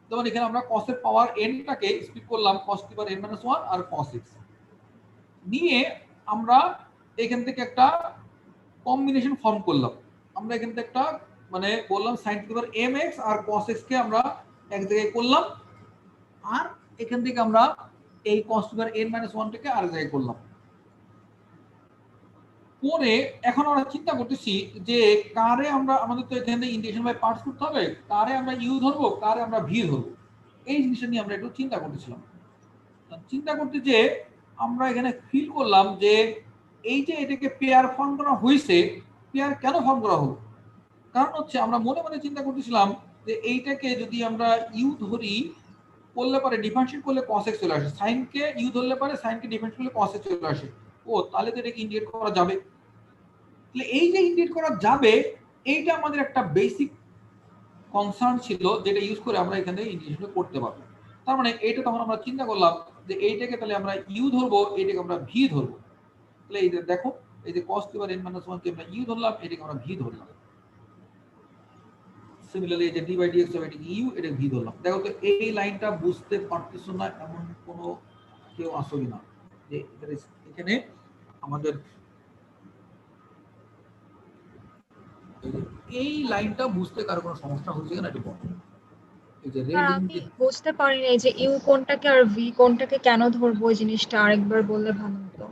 যেমন এখানে আমরা cos এর পাওয়ার n টাকে স্প্লিট করলাম cos টু পাওয়ার n-1 আর cos x নিয়ে আমরা এখান থেকে একটা কম্বিনেশন ফর্ম করলাম। আমরা এখান থেকে একটা মানে বললাম sin টু পাওয়ার mx আর cos x কে আমরা এক জায়গায় করলাম, আর এখান থেকে আমরা এই cos টু পাওয়ার n-1 টাকে আরেক জায়গায় করলাম। পরে এখন আমরা চিন্তা করতেছি যে কারে আমরা, আমাদের তো এখানে ইন্টিগ্রেশন বাই পার্টস করতে হবে, কারে আমরা u ধরবো কারে আমরা v ধরবো, এই জিনিসটা নিয়ে আমরা একটু চিন্তা করতেছিলাম। চিন্তা করতে যে আমরা এখানে ফিল করলাম যে এই যে এটাকে পেয়ার ফর্ম করা হয়েছে, পেয়ার কেন ফর্ম করা হলো, কারণ হচ্ছে আমরা মনে মনে চিন্তা করতেছিলাম যে এইটাকে যদি আমরা u ধরি করলে পারে ডিফারেন্সিয়েট করলে cos x চলে আসে, sin কে u ধরলে পারে sin কে ডিফারেন্সিয়েট করলে cos x চলে আসে। ও তাহলে তো এটাকে ইন্টিগ্রেট করা যাবে। তাহলে এই যে ইন্টিগ্রেট করা যাবে এইটা আমাদের একটা বেসিক কনসার্ন ছিল, যেটা ইউজ করে আমরা এখানে ইন্টিগ্রেশন করতে পারবো। তার মানে এইটা তখন আমরা চিন্তা করলাম যে এইটাকে তাহলে আমরা u ধরবো, এইটাকে আমরা v ধরবো। তাহলে এই যে দেখো এই যে cos টু পাওয়ার n-1 কে আমরা u ধরলাম, এটাকে আমরা v ধরলাম। সিমিলারলি এই যে d বাই dx হবে এটাকে u, এটা v ধরলাম। দেখো তো এই লাইনটা বুঝতে পারতেছো না এমন কোনো কেউ আসবে না যে এখানে আমাদের এই লাইনটা বুঝতে কারো কোনো সমস্যা হচ্ছে কিনা একটু বলো। এই যে আমি বুঝতে পারিনি এই যে ইউ কোনটাকে আর ভি কোনটাকে কেন ধরবো, এই জিনিসটা আরেকবার বললে ভালো হতো।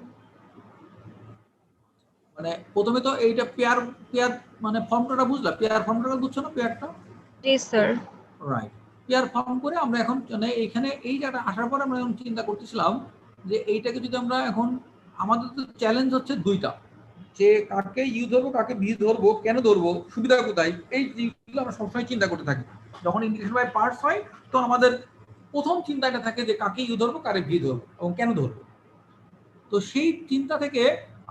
মানে প্রথমে তো এইটা পেয়ার পেয়ার মানে ফর্মটা বুঝলা, পেয়ার ফর্মটা বুঝছো না পেয়ারটা? জি স্যার। রাইট, পেয়ার ফর্ম করে আমরা এখন মানে এখানে এই জায়গাটা আসার পর আমরা এখন চিন্তা করতেছিলাম যে এইটাকে যদি আমরা এখন, আমাদের তো চ্যালেঞ্জ হচ্ছে দুইটা, যে কাকে ইউ ধরবো কাকে ভি ধরবো, কেন ধরবো, সুবিধা কোথায়, এই জিনিসগুলো আমরা সবসময় চিন্তা করতে থাকি। যখন ইন্টিগ্রেশন বাই পার্টস হয় তখন আমাদের প্রথম চিন্তাটা থাকে যে কাকে ইউ ধরবো কাকে ভি ধরবো এবং কেন ধরবো। তো সেই চিন্তা থেকে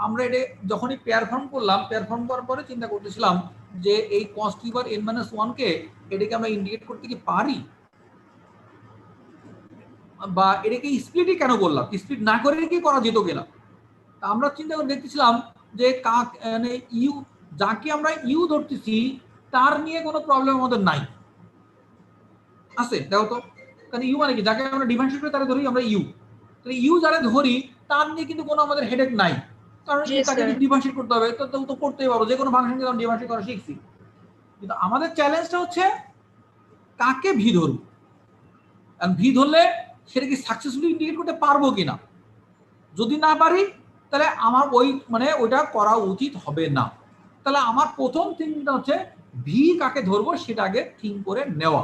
আমরা এটা যখনই পেয়ার ফর্ম করলাম, পেয়ার ফর্ম করার পরে চিন্তা করতেছিলাম যে এই cos টু পাওয়ার n-1 কে এটাকে আমরা ইন্টিগ্রেট করতে কি পারি, বা এটাকে স্প্লিটই কেন বললাম, স্প্লিট না করে কি করা যেত কিনা। আমরা চিন্তা করে দেখতেছিলাম যে মানে ইউ যাকে আমরা ইউ ধরতেছি তার নিয়ে কোনো প্রবলেম আমাদের নাই আছে। দেখো তো কারণ ইউ মানে কি, যাকে আমরা ডিফারেন্সিয়েট করে তারা ধরি আমরা ইউ, তাহলে ইউ যারা ধরি তার নিয়ে কিন্তু কোনো আমাদের হেডেক নাই, কারণ তাকে ডিফারেন্সিয়েট করতে হবে তো করতেই পারবো, যে কোনো ফাংশনকে আমরা ডিফারেন্সিয়েট করা শিখছি। কিন্তু আমাদের চ্যালেঞ্জটা হচ্ছে কাকে ভি ধরব, আর ভি ধরলে সেটা কি সাকসেসফুলি ইন্টিগ্রেট করতে পারবো কিনা। যদি না পারি তাহলে আমার ওই মানে ওইটা করা উচিত হবে না। তাহলে আমার প্রথম থিংটা হচ্ছে ভি কাকে ধরবো সেটা আগে থিঙ্ক করে নেওয়া।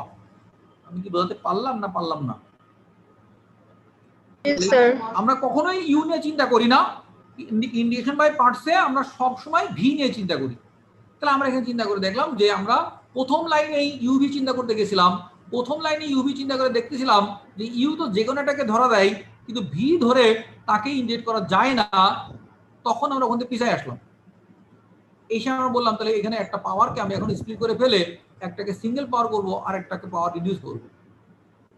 আমি কি বোঝাতে পারলাম না পারলাম না? আমরা কখনোই ইউ নিয়ে চিন্তা করি না, ইন্টিগ্রেশন বাই পার্টসে আমরা সব সময় ভি নিয়ে চিন্তা করি। তাহলে আমরা এখানে চিন্তা করে দেখলাম যে আমরা প্রথম লাইনেই ইউভি চিন্তা করতে গেছিলাম, প্রথম লাইনে ইউভি চিন্তা করে দেখতেছিলাম যে ইউ তো যে কোনো একটাকে ধরা দেয়, কিন্তু ভি ধরে তাকে ইন্ডিকেট করা যায় না, তখন আমরা ওখান থেকে পিছায় আসলাম। এই সময় আমরা বললাম তাহলে এখানে একটা পাওয়ারকে আমি এখন স্প্লিট করে ফেলে একটাকে সিঙ্গেল পাওয়ার করবো আর একটাকে পাওয়ার রিডিউস করবো।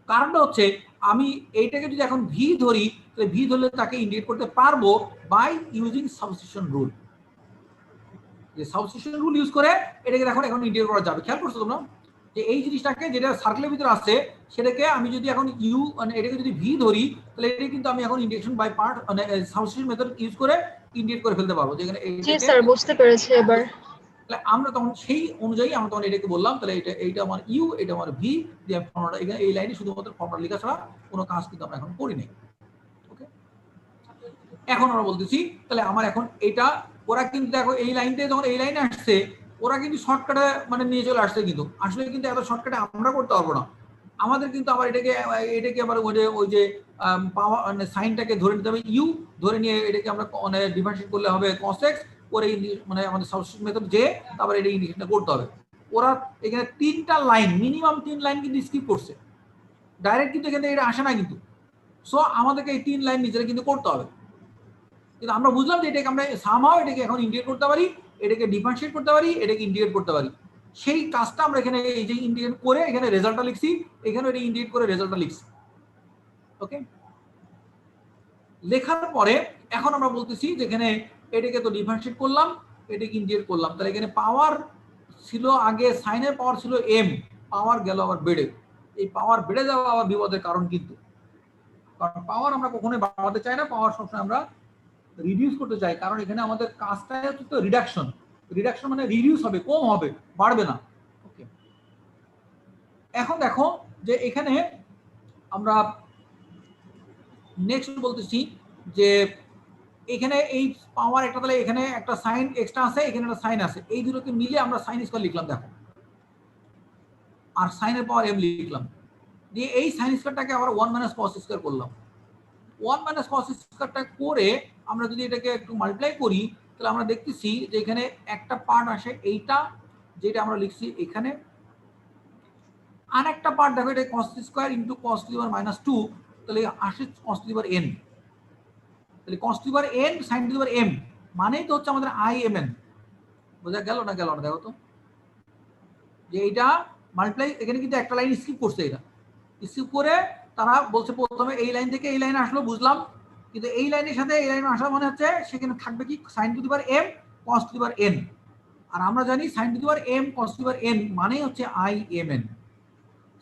কারণটা হচ্ছে আমি এইটাকে যদি এখন ভি ধরি, তাহলে ভি ধরলে তাকে ইন্ডিকেট করতে পারবো বাই ইউজিং সাবস্টিটিউশন রুল। যে সাবস্টিটিউশন রুল ইউজ করে এটাকে এখন ইন্ডিকেট করা যাবে। খেয়াল করছো তোমরা যে এই জিনিসটাকে যেটা সার্কেলের ভিতরে আছে সেটাকে আমি যদি এখন ইউ মানে এটাকে যদি ভি ধরি, তাহলে এটা কিন্তু আমি এখন ইন্ডিকেশন বাই পার্ট মানে সাবস্টিটিউশন মেথড ইউজ করে ইন্ডিকেট করে ফেলতে পারবো। যেখানে জি স্যার বুঝতে পেরেছি এবার। তাহলে আমরা তখন সেই অনুযায়ী আমরা তখন এটাকে বললাম তাহলে এইটা আমার ইউ, এটা আমার ভি দিয়ে ফর্মুলাটা এখানে এই লাইনে শুধুমাত্র ফর্মুলা লেখা ছাড়া কোনো কাজ কিন্তু আমরা এখন করি নাই। ওকে, এখন আমরা বলতেছি তাহলে আমার এখন এটা ওরা কিন্তু দেখো এই লাইনতে যখন এই লাইনে আসছে ওরা কিন্তু শর্টকাটে মানে নিয়ে চলে আসছে, কিন্তু আসলে কিন্তু এত শর্টকাটে আমরা করতে পারবো না। আমাদের কিন্তু আবার এটাকে আবার ওই যে পাওয়ার মানে সাইনটাকে ধরে নিতে হবে, ইউ ধরে নিয়ে এটাকে আমরা মানে ডিফারেন্সিয়েট করলে হবে cos x, করে মানে আমাদের সাবস্টিটিউশন মেথড যে তারপর এটা ইন্ডিকেশনটা করতে হবে। ওরা এখানে 3টা লাইন মিনিমাম 3 লাইন কিন্তু স্কিপ করছে, ডাইরেক্ট কিন্তু এখানে এটা আসে না কিন্তু। সো আমাদেরকে এই 3 লাইন নিজেরা কিন্তু করতে হবে। কিন্তু আমরা বুঝলাম যে এটাকে আমরা সামহাও এটাকে এখন ইন্ডিকেট করতে পারি, এটাকে ডিফারেন্সিয়েট করতে পারি, এটাকে ইন্ডিকেট করতে পারি। সেই কাজটা আমরা এখানে এই যে ইন্ডিকেট করে এখানে রেজাল্টটা লিখছি, এখানে এটা ইন্ডিকেট করে রেজাল্টটা লিখছি। ওকে, লেখার পরে এখন আমরা বলতেছি যেখানে এটাকে তো ডিফারেন্সিয়েট করলাম, এটাকে ইন্ডিকেট করলাম, তাহলে এখানে পাওয়ার ছিল আগে সাইনের পাওয়ার ছিল এম, পাওয়ার গেল আবার বেড়ে। এই পাওয়ার বেড়ে যাওয়া আবার বিপদের কারণ কিন্তু, কারণ পাওয়ার আমরা কখনোই বাড়াতে চাই না, পাওয়ার সবসময় আমরা রিডিউস করতে চাই, কারণ এখানে আমাদের কাজটা হচ্ছে তো রিডাকশন। রিডাকশন মানে রিডিউস হবে, কম হবে, বাড়বে না। ওকে, এখন দেখো যে এখানে আমরা নেক্সট বলতেছি যে এখানে এই পাওয়ার একটা, তাহলে এখানে একটা সাইন এক্সট্রা আছে, এখানে একটা সাইন আছে, এই দুটোকে মিলিয়ে আমরা সাইন স্কয়ার লিখলাম দেখো, আর সাইনের পাওয়ার এম লিখলাম, দিয়ে এই সাইন স্কয়ারটাকে আবার 1 মাইনাস কস স্কয়ার করলাম। 1 মাইনাস কস স্কয়ারটা করে আমরা যদি এটাকে একটু মাল্টিপ্লাই করি, তাহলে আমরা দেখতেছি যে এখানে একটা পার্ট আসে এইটা যেটা আমরা লিখছি এখানে, আর একটা পার্ট দেখো এটা cos square into cos to the power -2, তাহলে আসে cos to the power n, তাহলে cos to the power n sin to the power m মানেই তো হচ্ছে আমাদের imn। বোঝা গেল না গেল না দেখো তো যে এইটা মাল্টিপ্লাই, এখানে কিন্তু একটা লাইন স্কিপ করছে, এটা স্কিপ করে তারা বলছে প্রথমে এই লাইন থেকে এই লাইনে আসলো বুঝলাম, কিন্তু এই লাইনের সাথে এই লাইনে আসা মানে হচ্ছে সেখানে থাকবে কি sin to the power m cos to the power n, আর আমরা জানি sin to the power m cos to the power n মানেই হচ্ছে imn।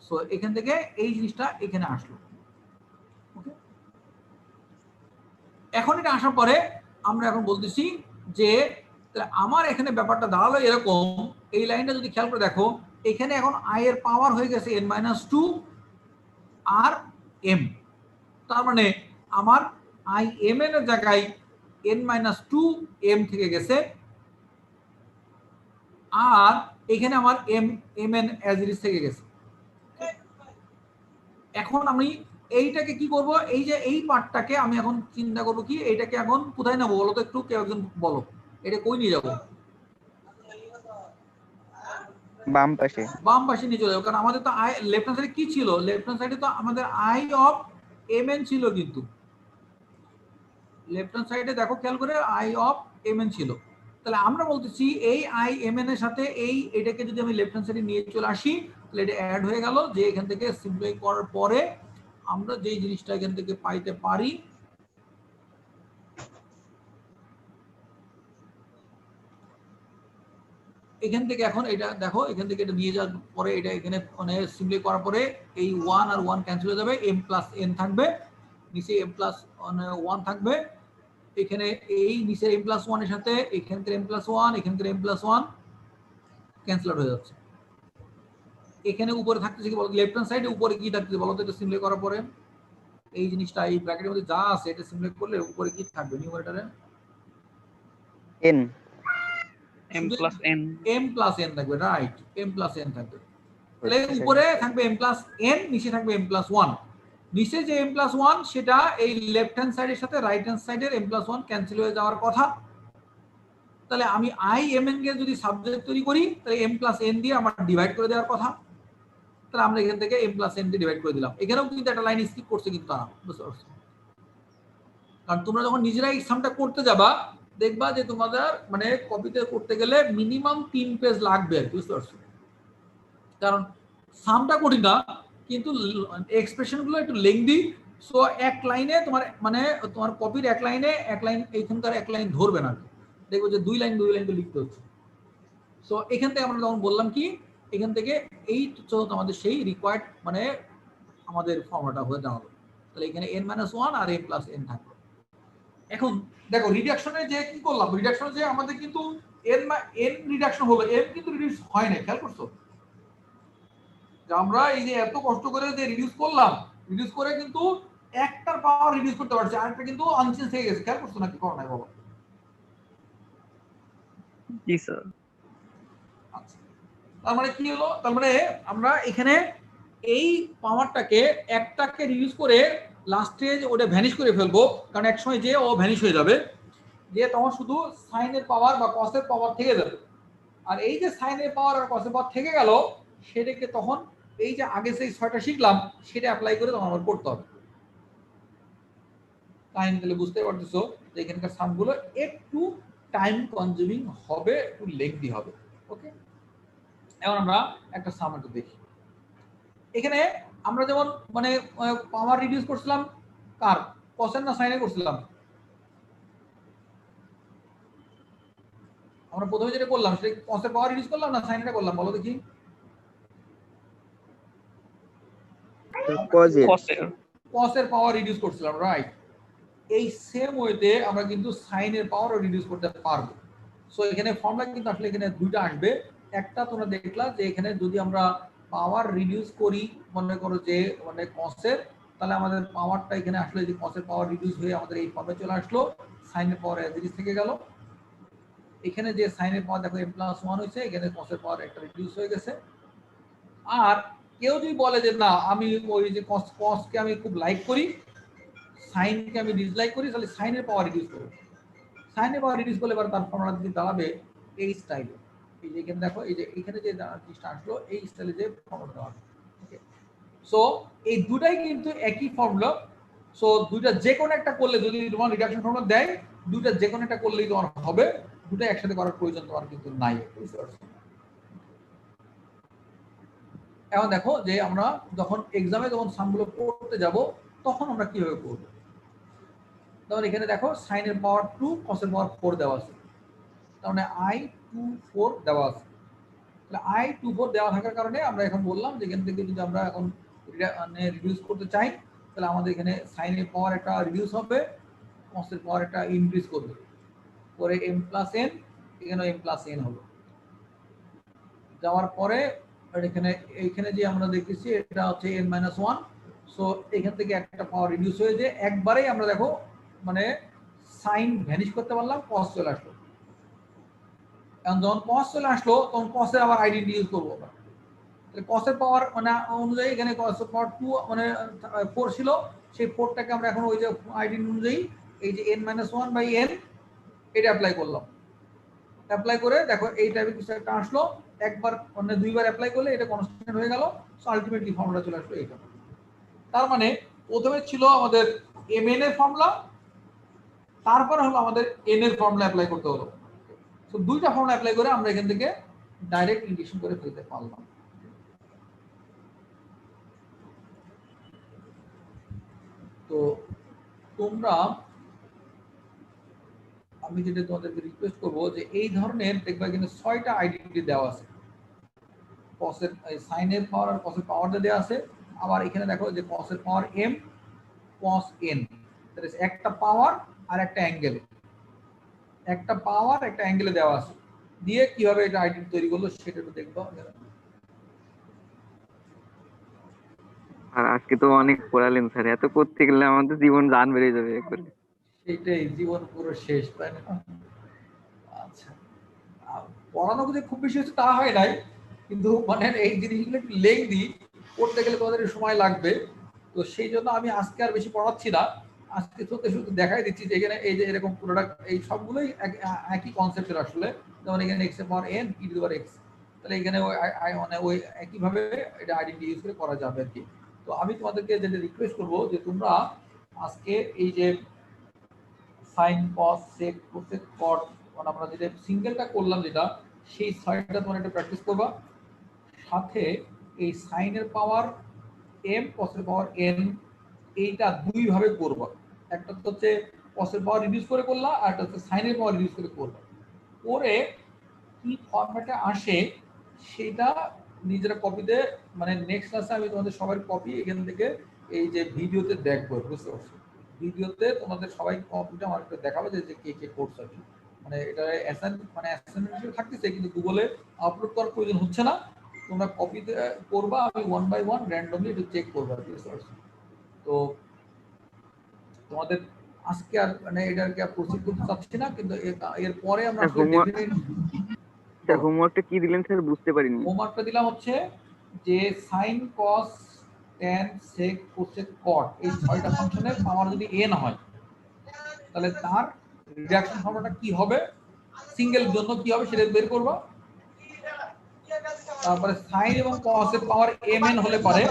সো এখান থেকে এই জিনিসটা এখানে আসলো। ওকে, এখন এটা আসার পরে আমরা এখন বলতেছি যে আমার এখানে ব্যাপারটা দাঁড়ালো এরকম, এই লাইনটা যদি খেয়াল করে দেখো এখানে এখন i এর পাওয়ার হয়ে গেছে n-2 আর m, তার মানে আমার imn এর জায়গায় n-2 m থেকে গেছে, আর এখানে আমার mn অ্যাজ ইট ইজ থেকে গেছে। এখন আমি এইটাকে কি করব, এই যে এই পার্টটাকে আমি এখন চিন্তা করব কি এইটাকে এখন কোথায় নেবো বলো তো, একটু কেউ একজন বলো, এটা কই নিয়ে যাবো? বাম পাশে, বাম পাশে নিয়ে চলে যাবো, কারণ আমাদের তো লেফট হ্যান্ড সাইডে কি ছিল, লেফট হ্যান্ড সাইডে তো আমাদের i অফ mn ছিল, কিন্তু লেফট হ্যান্ড সাইডে দেখো খেয়াল করে i অফ mn ছিল। তাহলে আমরা বলতেছি এই imn এর সাথে এটাকে যদি আমি লেফট হ্যান্ড সাইডে নিয়ে চলে আসি, তাহলে এটা অ্যাড হয়ে গেল, যে এখান থেকে সিম্পলিফাই করার পরে আমরা যে জিনিসটা এখান থেকে পাইতে পারি, এখান থেকে এখন এটা দেখো এখান থেকে এটা নিয়ে যাওয়ার পরে এটা এখানে মানে সিম্পলিফাই করার পরে এই 1 আর 1 ক্যান্সেল হয়ে যাবে, m প্লাস n থাকবে, নিচে m প্লাস 1 থাকবে, এখানে এই নিচের m প্লাস 1 এর সাথে এখানকার m প্লাস 1 এখানকার m প্লাস 1 ক্যান্সেল আউট হয়ে যাচ্ছে। এখানে উপরে থাকতেছে কি বলো, লেফট হ্যান্ড সাইডে উপরে কি থাকতেছে বলো তো, এটা সিম্পলিফাই করার পরে এই জিনিসটা এই ব্র্যাকেটের মধ্যে যা আছে এটা সিম্পলিফাই করলে উপরে কি থাকবে নিউমারেটরে n m plus n থাকবে, রাইট, m প্লাস n থাকবে। তাহলে উপরে থাকবে m প্লাস n, নিচে থাকবে m প্লাস 1। নিচে যে m প্লাস 1 সেটা এই লেফট হ্যান্ড সাইডের সাথে রাইট হ্যান্ড সাইডের m প্লাস 1 ক্যান্সেল হয়ে যাওয়ার কথা, তাহলে আমি আই এম এন কে যদি সাবজেক্ট তৈরি করি তাহলে এম প্লাস এন দিয়ে আমার ডিভাইড করে দেওয়ার কথা। তাহলে আমরা এখান থেকে এম প্লাস এন দিয়ে ডিভাইড করে দিলাম। এখানেও কিন্তু একটা লাইন স্কিপ করছে কিন্তু তারা, বুঝতে পারছো? কারণ তোমরা যখন নিজেরাই সামটা করতে যাবা দেখবা যে তোমাদের মানে কপিতে করতে গেলে মিনিমাম 3 পেজ লাগবে, বুঝতে পারছো? কারণ সামটা কঠিন না, কিন্তু এক্সপ্রেশন গুলো একটু লেংদি। সো এক লাইনে তোমার মানে তোমার কপির এক লাইন এইখানকার এক লাইন ধরবে না, দেখবো যে 2 লাইন করে লিখতে হচ্ছে। সো এখান থেকে আমরা যখন বললাম কি এখান থেকে এই আমাদের সেই রিকোয়ার্ড মানে আমাদের ফর্মুলাটা হয়ে দাঁড়ালো। তাহলে এখানে n-1 আর m+n থাকলো। এখন দেখো রিডাকশনে যে কি করলাম, রিডাকশনে যে আমাদের কিন্তু n রিডাকশন হলো, m কিন্তু রিডিউস হয় না, খেয়াল করছো? যে আমরা এই যে এত কষ্ট করে যে রিডিউস করলাম, রিডিউস করে কিন্তু একটার পাওয়ার রিডিউস করতে পারছি, আরেকটা কিন্তু আনচেঞ্জ থেকে গেছে, খেয়াল করছো নাকি করো নাই বলো? জি স্যার। আচ্ছা, তার মানে কি হলো, তার মানে আমরা এখানে এই পাওয়ারটাকে একটাকে রিডিউস করে লাস্টে ওটা ভ্যানিশ করে ফেলবো, কারণ এক সময় যে ও ভ্যানিশ হয়ে যাবে, যে তখন শুধু সাইনের পাওয়ার বা কসের পাওয়ার থেকে যাবে। আর এই যে সাইনের পাওয়ার আর কসের পাওয়ার থেকে গেল সেটাকে তখন এই যে আগে সেই 6টা শিখলাম সেটা অ্যাপ্লাই করে তখন আমার করতে হবে। টাইম তাহলে বুঝতে পারতেছো যে এখানকার সামগুলো একটু টাইম কনজিউমিং হবে, একটু লেংদি হবে। ওকে, এখন আমরা একটা সাম একটু দেখি। এখানে আমরা যেমন মানে পাওয়ার রিডিউস করছিলাম কার, কসের না সাইনে করছিলাম? আমরা প্রথমে যেটা করলাম সেটা কসের পাওয়ার রিডিউস করলাম না সাইনেটা করলাম, বলো দেখি? কসের পাওয়ার রিডিউস করছিলাম, রাইট? এই সেম ওয়েতে আমরা কিন্তু সাইনের পাওয়ারও রিডিউস করতে পারবো। সো এখানে ফর্মুলা কিন্তু আসলে এখানে দুইটা আসবে। একটা তোমরা দেখলা যে এখানে যদি আমরা পাওয়ার রিডিউস করি মনে করো যে মানে কসের, তাহলে আমাদের পাওয়ারটা এখানে আসলে যে কসের পাওয়ার রিডিউস হয়ে আমাদের এই ফর্মে চলে আসলো, সাইনের পাওয়ার এজ ইট ইজ থেকে গেল। এখানে যে সাইনের পাওয়ার দেখো m+1 হয়েছে, এখানে কসের পাওয়ার একটা রিডিউস হয়ে গেছে। আর কেউ যদি বলে যে না আমি ওই যে কসকে আমি খুব লাইক করি, সাইনকে আমি ডিসলাইক করি, তাহলে সাইনের পাওয়ার রিডিউস করব। সাইনের পাওয়ার রিডিউস করলে এবার তার ফর্মুলা যদি দাঁড়াবে এই স্টাইলে, এই যে এখানে দেখো এই যে এখানে যে জিনিসটা আসলো এই স্টাইলে যে ফর্মুলা দেওয়া হবে। ওকে, সো এই দুটাই কিন্তু একই ফর্মুলা। সো দুইটা যে কোনো একটা করলে যদি তোমার রিডাকশন ফর্মুলা দেয়, দুইটা যে কোনো একটা করলেই তোমার হবে, দুটো একসাথে করার প্রয়োজন তোমার কিন্তু নাই, বুঝতে পারছো? এখন দেখো যে আমরা যখন এক্সামে যখন সামগুলো করতে যাব তখন আমরা কিভাবে করব। তখন এখানে দেখো সাইনের পাওয়ার 2 কসের পাওয়ার 4 দেওয়া আছে, তার মানে i24 দেওয়া আছে। তাহলে i24 দেওয়া থাকার কারণে আমরা এখন বললাম যে এখান থেকে যদি আমরা এখন রিডিউস করতে চাই তাহলে আমাদের এখানে সাইনের পাওয়ার একটা রিডিউস হবে, কসের পাওয়ার একটা ইনক্রিজ করবে, পরে m+n, এখানে m+n হলো। যাওয়ার পরে এখানে যে আমরা দেখতেছি এটা হচ্ছে n-1। সো এখান থেকে একটা পাওয়ার রিডিউস হয়ে যে একবারেই আমরা দেখো মানে সাইন ভ্যানিশ করতে পারলাম, কস চলে আসলো। এখন যখন কস চলে আসলো তখন কসের আবার আইডেন্টি ইউজ করবো আমরা। তাহলে কসের পাওয়ার মানে অনুযায়ী এখানে কসের পাওয়ার 2 মানে 4 ছিল, সেই 4টাকে আমরা এখন ওই যে আইডেন্টি অনুযায়ী এই যে n-1/n এটা অ্যাপ্লাই করলাম। অ্যাপ্লাই করে দেখো এই টাইপের কিছু একটা আসলো, একবার মানে দুইবার অ্যাপ্লাই করলে এটা কনস্ট্যান্ট হয়ে গেল। সো আলটিমেটলি ফর্মুলা চলে আসলো এইটা। তার মানে প্রথমে ছিল আমাদের mn এর ফর্মুলা, তারপরে হলো আমাদের n এর ফর্মুলা অ্যাপ্লাই করতে হলো। সো দুইটা ফর্মুলা অ্যাপ্লাই করে আমরা এখান থেকে ডাইরেক্ট ইন্টিগ্রেশন করে ফেলতে পারলাম। তো তোমরা আমি যেটা তোমাদেরকে রিকোয়েস্ট করবো যে এই ধরনের দেখবা এখানে 6টা আইডেন্টিটি দেওয়া আছে, কসের সাইনের পাওয়ার আর কসের পাওয়ারটা দেওয়া আছে। আবার এখানে দেখো যে কসের পাওয়ার m, cos n, that is একটা পাওয়ার আর একটা অ্যাঙ্গেল, একটা পাওয়ার একটা অ্যাঙ্গেলে দেওয়া আছে। দিয়ে কিভাবে এটা আইডেন্টি তৈরি করলো সেটা একটু দেখবো। আর আজকে তো অনেক পড়ালেন স্যার, এত করতে গেলে আমাদের জীবন জান বেরিয়ে যাবে একবারে। সেটাই, জীবন পুরো শেষ, তাই না? আচ্ছা, পড়ানো যে খুব বেশি হচ্ছে তা হয় নাই, কিন্তু মানে এই জিনিসগুলো একটু লেংদি, করতে গেলে তোমাদের সময় লাগবে। তো সেই জন্য আমি আজকে আর বেশি পড়াচ্ছি না, আজকে সত্যি সত্যি দেখাই দিচ্ছি যে এখানে এই যে এরকম প্রোডাক্ট এই সবগুলোই একই কনসেপ্টের আসলে, যেমন এখানে x এর পাওয়ার n e two the power x, তাহলে এখানে মানে ওই একইভাবে এটা আইডেন্টি ইউজ করে করা যাবে আর কি। তো আমি তোমাদেরকে যেটা রিকোয়েস্ট করবো যে তোমরা আজকে এই যে সাইন কস সেক কোসেক কট মানে আমরা যেটা সিঙ্গেলটা করলাম যেটা সেই ছয়টা তোমরা একটা প্র্যাকটিস করবা, সাথে এই সাইনের পাওয়ার m কসের পাওয়ার n এইটা দুই ভাবে করবা, একটা হচ্ছে কসের পাওয়ার রিডিউস করে করলা আর একটা হচ্ছে সাইনের পাওয়ার রিডিউস করে করবা। করে কি ফরম্যাটে আসে সেটা নিজেরা কপিতে মানে নেক্সট ক্লাসে আমি তোমাদের সবার কপি এখান থেকে এই যে ভিডিওতে দেখবো, বুঝতে পারছো? ভিডিওতে তোমাদের সবাই কপিটা আমার একটু দেখাবো যে কে কে করছে আর কি। মানে এটা অ্যাসাইনমেন্ট থাকতেছে কিন্তু গুগলে আপলোড করার প্রয়োজন হচ্ছে না, তোমরা কপিতে করবা, আমি 1 বাই 1 র্যান্ডমলি একটু চেক করবো, বুঝতে পারছো? তো তোমাদের আজকে আর মানে এটাকে আর প্রসিড করতে চাচ্ছি না, কিন্তু এর পরে আমরা হোমওয়ার্কটা কি দিলেন স্যার বুঝতে পারিনি। হোমওয়ার্কটা দিলাম হচ্ছে যে sin cos tan sec cosec cot এই ছয়টা ফাংশনের পাওয়ার যদি n হয় তাহলে তার রিডাকশন ফর্মুলাটা কি হবে, সিঙ্গেল জন্য কি হবে সেটা বের করব। তারপরে sin এবং cos এর পাওয়ার mn হলে পারে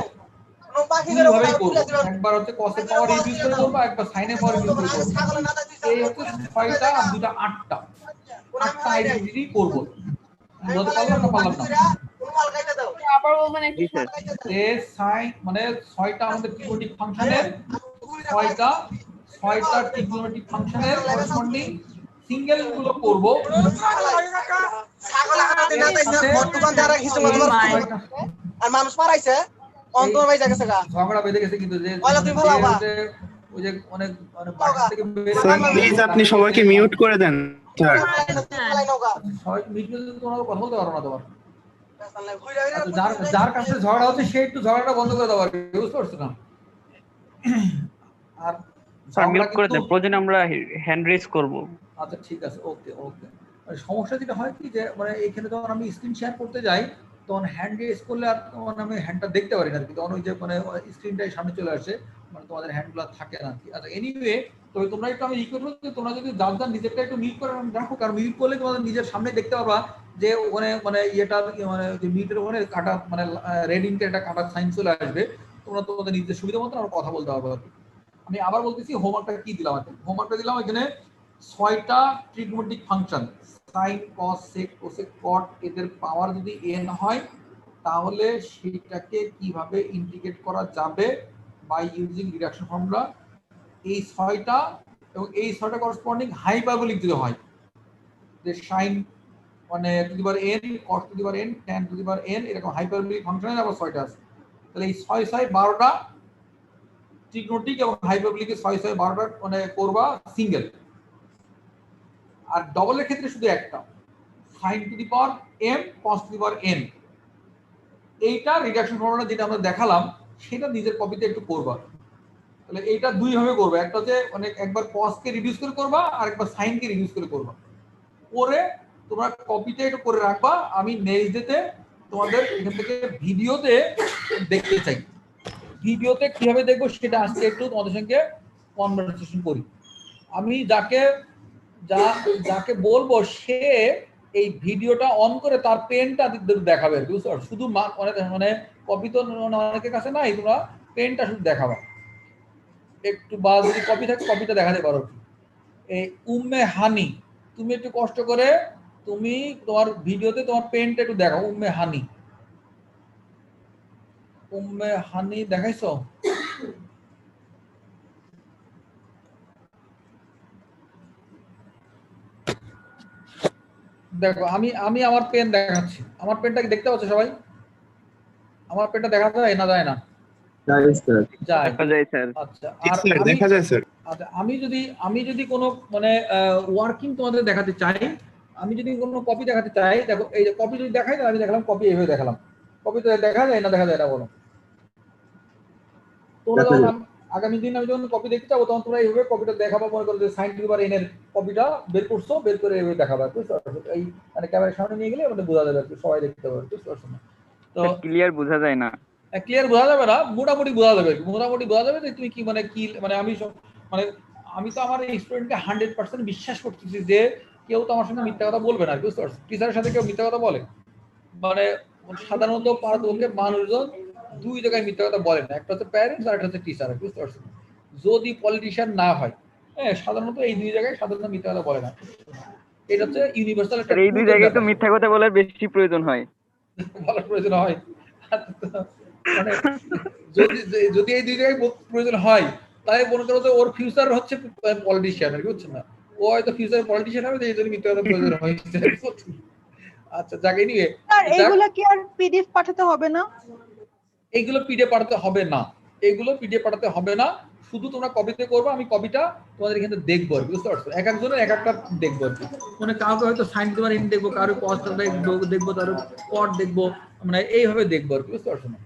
দুইভাবেই করব, একবার হচ্ছে cos এর পাওয়ার রিডিউস করে করব, একবার sin এর পাওয়ার রিডিউস করে করব। এই হচ্ছে ছয়টা আর দুটো আটটা আইডেন্টিটি করব। বলতে পারলাম না পারলাম না আবার বলবেন জি স্যার। যে সাইন মানে ছয়টা আমাদের ত্রিকোণমিতিক ফাংশনের ছয়টা ত্রিকোণমিতিক ফাংশনের করেসপন্ডিং সিঙ্গেল গুলো করব। আর মানুষ মারাইছে অন্তর ভাই জায়গা থেকে ঝগড়া বেঁধে গেছে কিন্তু যে ওই যে অনেক মানে বাসা থেকে বের স্যার প্লিজ আপনি সবাইকে মিউট করে দেন স্যার। সবাই মিটলে তোমরা কথা বলতে পারো না তোমার। যার কাছে ঝগড়া হচ্ছে সে একটু ঝগড়াটা বন্ধ করে দাও আর কি, বুঝতে পারছো না? আর স্যার মিউট করে দেন, প্রয়োজনে আমরা হ্যান্ড রেজ করব। আচ্ছা ঠিক আছে, ওকে ওকে। সমস্যা যেটা হয় কি যে মানে এখানে যখন আমি স্ক্রিন শেয়ার করতে যাই তখন হ্যান্ড রেজ করলে আর তখন আমি হ্যান্ডটা দেখতে পারি না আর কি, তখন ওই যে মানে স্ক্রিনটাই সামনে চলে আসে, মানে তোমাদের হ্যান্ডগুলো থাকে না আর কি। আচ্ছা এনিওয়ে, তবে তোমরা একটু আমি রিকোয়েস্ট করব যে তোমরা যদি যার নিজেরটা একটু মিউট করে রাখো, কারণ মিউট করলে তোমাদের নিজের সামনে দেখতে পারবা যে ওখানে মানে ইয়েটা মানে যে মিউটের ওখানে কাটা মানে রেড ইঙ্কের একটা কাটা সাইন চলে আসবে, তোমরা তোমাদের নিজের সুবিধা মতো আর কথা বলতে পারবে আর কি। আমি আবার বলতেছি হোমওয়ার্কটা কি দিলাম আর কি। হোমওয়ার্কটা দিলাম এখানে ছয়টা trigonometric function sin cos sec cosec cot এদের পাওয়ার যদি n হয় তাহলে সেটাকে কিভাবে ইন্টিগ্রেট করা যাবে বাই ইউজিং রিডাকশন ফর্মুলা। এই ছয়টা এবং এই ছয়টা করেসপন্ডিং হাইপারবোলিক যদি হয়, যে sin মানে two the power n cos to the power n tan to the power n এরকম হাইপারবোলিক ফাংশনের আবার ছয়টা আছে, তাহলে এই 6 6 12টা ট্রিগোনোমেট্রিক এবং হাইপারবোলিকের 6 6 12টা মানে করবা সিঙ্গেল। আর ডবলের ক্ষেত্রে শুধু একটা sin to the power m cos to the power n। এইটা রিডাকশন ফর্মুলা যেটা আমরা দেখালাম সেটা নিজের কপিতে একটু করবা। তাহলে এইটা দুই ভাবে করবা, একটা হচ্ছে মানে একবার cos কে রিডিউস করে করবা আর একবার sin কে রিডিউস করে করবা। পরে তোমরা কপিতে একটু করে রাখবা, আমি নেক্সট ডেতে তোমাদের এখান থেকে ভিডিওতে দেখতে চাই। ভিডিওতে কিভাবে দেখবো সেটা আজকে একটু তোমাদের সঙ্গে কনভারসেশন করি। আমি যাকে বলবো সে এই ভিডিওটা অন করে তার পেনটা দেখাবে, বুঝতে পারছো? শুধু মানে কপি তো অনেকের কাছে নাই, তোমরা পেনটা শুধু দেখাবা একটু, বা যদি কপি থাকে কপিটা দেখাতে পারো। এই উম্মে হানি তুমি একটু কষ্ট করে তুমি তোমার ভিডিওতে তোমার পেনটা একটু দেখাও। উম্মে হানি দেখাইছো? দেখো আমি আমার পেন দেখাচ্ছি, আমার পেনটা কি দেখতে পাচ্ছ সবাই? আমার পেনটা দেখা যায় না যায় না? যায় স্যার। আচ্ছা আর দেখা যায় স্যার। আচ্ছা আমি যদি কোনো মানে ওয়ার্কিং তোমাদের দেখাতে চাই, আমি যদি কোনো কপি দেখাতে চাই, দেখো এই যে কপি যদি দেখাই তাহলে আমি দেখালাম কপি এইভাবে দেখালাম। কপি তো দেখা যায় না দেখা যায় না বলো? তোমরা যখন আগামী দিন আমি যখন কপি দেখতে যাবো তখন তোমরা এইভাবে কপিটা দেখাবো, মনে করো যে sin to the power n এর কপিটা বের করছো, বের করে এইভাবে দেখাবা, বুঝতে পারছো? এই মানে ক্যামেরার সামনে নিয়ে গেলে আমাদের বোঝা যাবে, সবাই দেখতে পাবে, বুঝতে পারছো না? তো ক্লিয়ার বোঝা যায় না, ক্লিয়ার বোঝা যাবে না, মোটামুটি বোঝা যাবে যে তুমি কি মানে আমি মানে আমি তো আমার স্টুডেন্টকে 100% বিশ্বাস করতেছি যে কেউ তো আমার সঙ্গে মিথ্যা কথা বলবে না, বুঝতে পারছো? টিচারের সাথে কেউ মিথ্যা কথা বলে মানে সাধারণত পারতপক্ষে মানুষজন দুই জায়গায় মিথ্যা কথা বলে না, একটা হচ্ছে প্যারেন্টস আর একটা হচ্ছে টিচার, বুঝতে পারছো? যদি পলিটিশিয়ান না হয়, হ্যাঁ, সাধারণত এই দুই জায়গায় সাধারণত মিথ্যা কথা বলে না। এটা হচ্ছে ইউনিভার্সাল একটা এই দুই জায়গায় তো মিথ্যা কথা বলার বেশি প্রয়োজন হয়, বলার প্রয়োজন হয়। মানে যদি এই দুই জায়গায় প্রয়োজন হয় তাহলে মনে করো যে ওর ফিউচার হচ্ছে পলিটিশিয়ান, আর কি, বুঝছেন না? ও হয়তো ফিউচারে পলিটিশিয়ান হবে, এই জন্য মিথ্যা কথা প্রয়োজন হয়েছে। আচ্ছা, জায়গায় নিয়ে আর এগুলা কি আর পিডিএফ পাঠাতে হবে না? এইগুলো পিডিএফ পাঠাতে হবে না, এগুলো পিডিএফ পাঠাতে হবে না, শুধু তোমরা কপিতে করবে, আমি কপিটা তোমাদের এখানে দেখবো আর কি, বুঝতে পারছো? এক একজনের এক একটা দেখবো আর কি, মানে কাউকে হয়তো সাইন তোমার ইন দেখবো, কারো কস্ট দেখবো, কারো পট দেখবো, মানে এইভাবে দেখবো আর কি, বুঝতে পারছো না?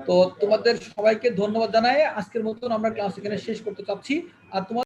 তো তোমাদের সবাইকে ধন্যবাদ জানাই, আজকের মতন আমরা ক্লাস এখানে শেষ করতে চাচ্ছি। আর তোমার